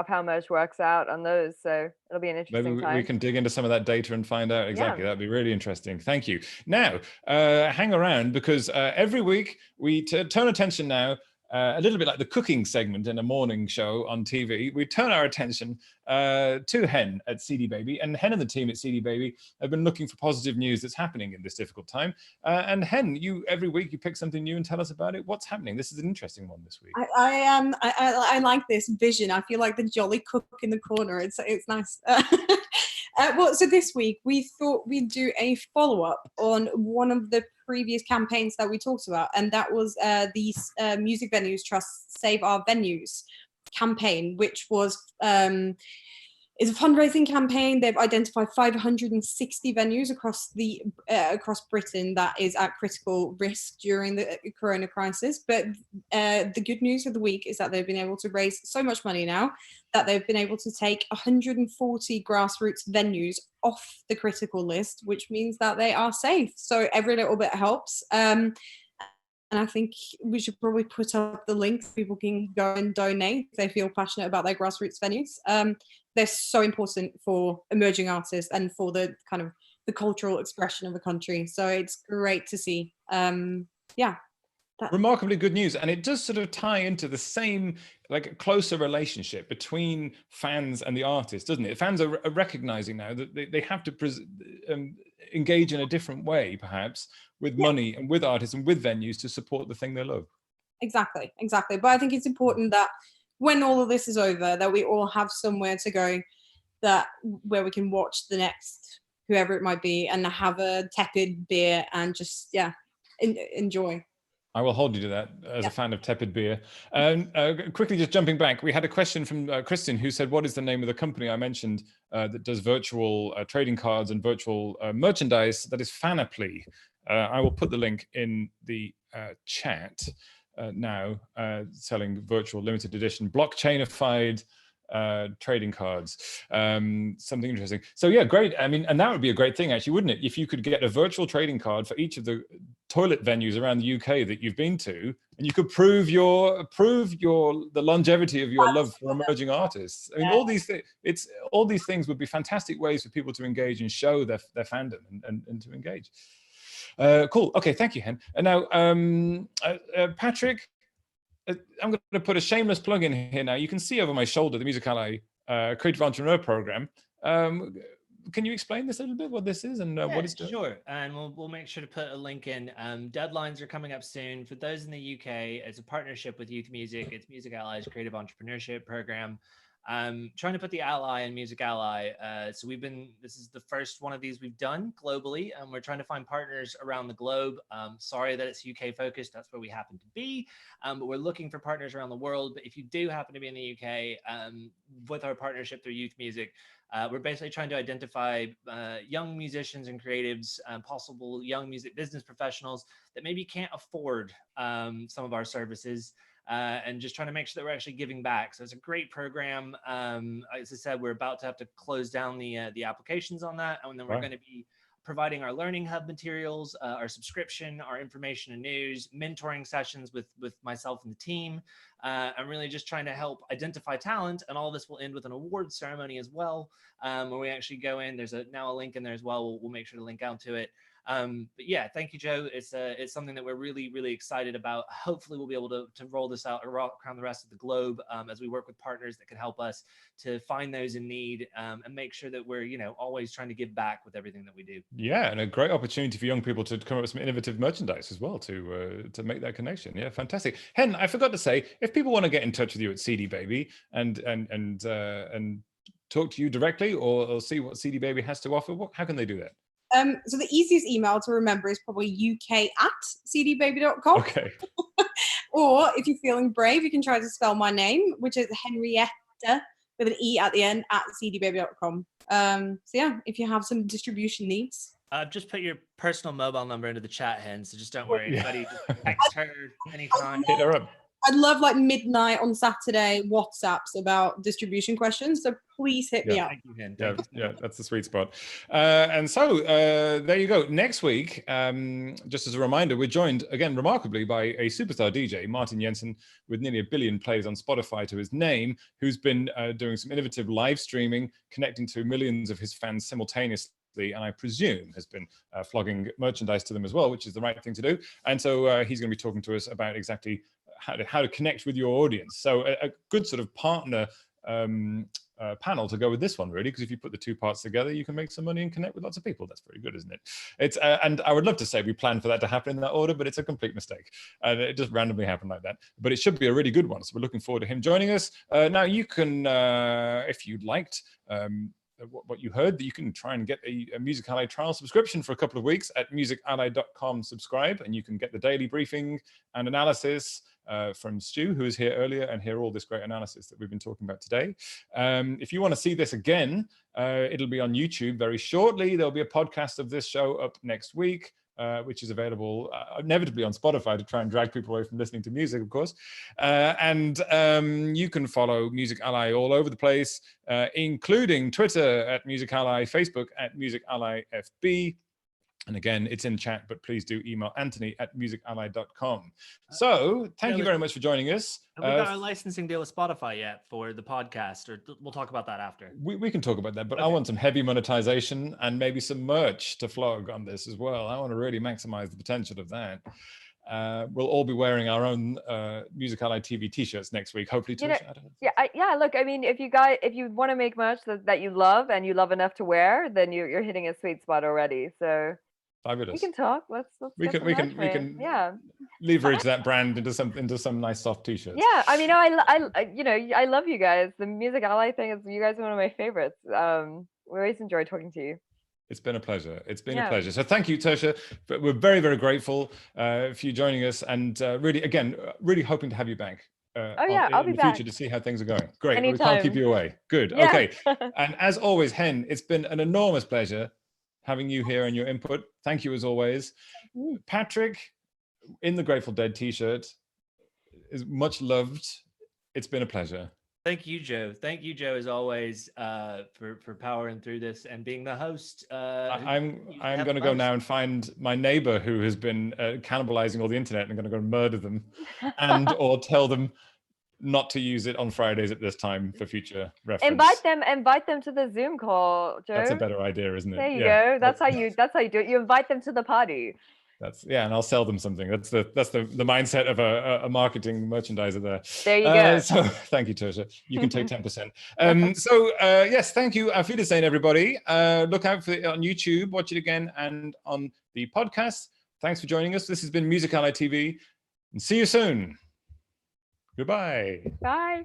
how merch works out on those. So it'll be an interesting time. We can dig into some of that data and find out exactly. That'd be really interesting. Thank you. Now, hang around, because every week we turn attention now. A little bit like the cooking segment in a morning show on TV, we turn our attention to Hen at CD Baby. And Hen and the team at CD Baby have been looking for positive news that's happening in this difficult time. And Hen, every week you pick something new and tell us about it. What's happening? This is an interesting one this week. I like this vision. I feel like the jolly cook in the corner. It's nice. So this week we thought we'd do a follow-up on one of the previous campaigns that we talked about, and that was the Music Venues Trust Save Our Venues campaign, which was is a fundraising campaign. They've identified 560 venues across Britain that is at critical risk during the corona crisis. But the good news of the week is that they've been able to raise so much money now that they've been able to take 140 grassroots venues off the critical list, which means that they are safe. So every little bit helps. And I think we should probably put up the link so people can go and donate if they feel passionate about their grassroots venues. They're so important for emerging artists and for the kind of the cultural expression of the country. So it's great to see. Remarkably good news. And it does sort of tie into the same, like, closer relationship between fans and the artist, doesn't it? Fans are recognizing now that they have to engage in a different way, perhaps, with money and with artists and with venues to support the thing they love. Exactly. But I think it's important that when all of this is over, that we all have somewhere to go, where we can watch the next, whoever it might be, and have a tepid beer and just, enjoy. I will hold you to that as a fan of tepid beer. Quickly, just jumping back, we had a question from Kristen, who said, what is the name of the company I mentioned that does virtual trading cards and virtual merchandise? That is Fanaply. I will put the link in the chat now, selling virtual limited edition blockchainified trading cards. Something interesting. So yeah, great. I mean, and that would be a great thing, actually, wouldn't it? If you could get a virtual trading card for each of the toilet venues around the UK that you've been to, and you could prove the longevity of your love for emerging artists. I mean, all these things would be fantastic ways for people to engage and show their fandom and to engage. Cool. Okay, thank you, Hen. And now, Patrick, I'm going to put a shameless plug in here now. You can see over my shoulder the Music Ally Creative Entrepreneur Program. Can you explain this a little bit, what this is and what it's doing? Sure, and we'll make sure to put a link in. Deadlines are coming up soon. For those in the UK, it's a partnership with Youth Music. It's Music Ally's Creative Entrepreneurship Program. Trying to put the Ally in Music Ally. So this is the first one of these we've done globally, and we're trying to find partners around the globe. Sorry that it's UK focused, that's where we happen to be, but we're looking for partners around the world. But if you do happen to be in the UK, with our partnership through Youth Music, we're basically trying to identify young musicians and creatives, possible young music business professionals that maybe can't afford some of our services. and just trying to make sure that we're actually giving back. So it's a great program. As I said, we're about to have to close down the applications on that, and then we're going to be providing our learning hub materials, our subscription, our information and news, mentoring sessions with myself and the team. I'm really just trying to help identify talent, and all of this will end with an awards ceremony as well, where we actually go in. There's now a link in there as well. We'll make sure to link out to it. But yeah, thank you, Joe. It's something that we're really, really excited about. Hopefully we'll be able to roll this out around the rest of the globe, as we work with partners that can help us to find those in need, and make sure that we're, always trying to give back with everything that we do. Yeah, and a great opportunity for young people to come up with some innovative merchandise as well to make that connection. Yeah, fantastic. Hen, I forgot to say, if people want to get in touch with you at CD Baby and talk to you directly, or see what CD Baby has to offer, how can they do that? So the easiest email to remember is probably uk@cdbaby.com. Okay. Or if you're feeling brave, you can try to spell my name, which is Henrietta with an E at the end, @cdbaby.com. So yeah, if you have some distribution needs. Just put your personal mobile number into the chat, Hen, so just don't worry. Anybody, just text her anytime. Hit her up. I'd love like midnight on Saturday WhatsApps about distribution questions. So please hit me up. Thank you, Hen. Yeah, that's the sweet spot. And so there you go. Next week, just as a reminder, we're joined again remarkably by a superstar DJ, Martin Jensen, with nearly 1 billion plays on Spotify to his name, who's been doing some innovative live streaming, connecting to millions of his fans simultaneously, and I presume has been flogging merchandise to them as well, which is the right thing to do. And so he's going to be talking to us about exactly how to connect with your audience. So a good sort of partner panel to go with this one, really, because if you put the two parts together, you can make some money and connect with lots of people. That's very good, isn't it? It's and I would love to say we planned for that to happen in that order, but it's a complete mistake. It just randomly happened like that. But it should be a really good one. So we're looking forward to him joining us. Now you can, if you'd liked what you heard, that you can try and get a Music Ally trial subscription for a couple of weeks at musically.com. Subscribe, and you can get the daily briefing and analysis from Stu, who was here earlier, and hear all this great analysis that we've been talking about today. If you want to see this again, it'll be on YouTube very shortly. There'll be a podcast of this show up next week, which is available inevitably on Spotify to try and drag people away from listening to music, of course. And you can follow Music Ally all over the place, including Twitter at Music Ally, Facebook at Music Ally FB. And again, it's in chat, but please do email Anthony@musically.com. So thank you very much for joining us. Have we got our licensing deal with Spotify yet for the podcast, or we'll talk about that after? We can talk about that, but Okay. I want some heavy monetization and maybe some merch to flog on this as well. I want to really maximize the potential of that. We'll all be wearing our own Music Ally TV t-shirts next week, hopefully. Tersha, I don't know. Yeah. Look, I mean, if you want to make merch that you love and you love enough to wear, then you're hitting a sweet spot already. So Fabulous. we can talk. Let's We get can some merch made. Yeah. leverage that brand into some nice soft t-shirts. Yeah, I mean, I love you guys. The Music Ally thing is, you guys are one of my favorites. We always enjoy talking to you. It's been a pleasure. It's been a pleasure. So thank you, Tersha. But we're very, very grateful for you joining us, and really hoping to have you back. I'll be in the back. future to see how things are going. Great. Anytime. We can't keep you away. Good. Yeah. Okay. And as always, Hen, it's been an enormous pleasure having you here and your input. Thank you as always. Patrick, in the Grateful Dead t-shirt, is much loved. It's been a pleasure. Thank you, Joe. Thank you, Joe, as always, for powering through this and being the host. I'm going to go now and find my neighbor who has been cannibalizing all the internet, and I'm going to go and murder them and or tell them not to use it on Fridays at this time for future reference. Invite them to the Zoom call, Joe. That's a better idea, isn't it? There you go. That's how you do it. You invite them to the party. And I'll sell them something. That's the mindset of a marketing merchandiser there. There you go. So thank you, Tersha. You can take 10%. Yes, thank you. Auf Wiedersehen, everybody. Look out for it on YouTube, watch it again, and on the podcast. Thanks for joining us. This has been Music Ally TV, and see you soon. Goodbye. Bye.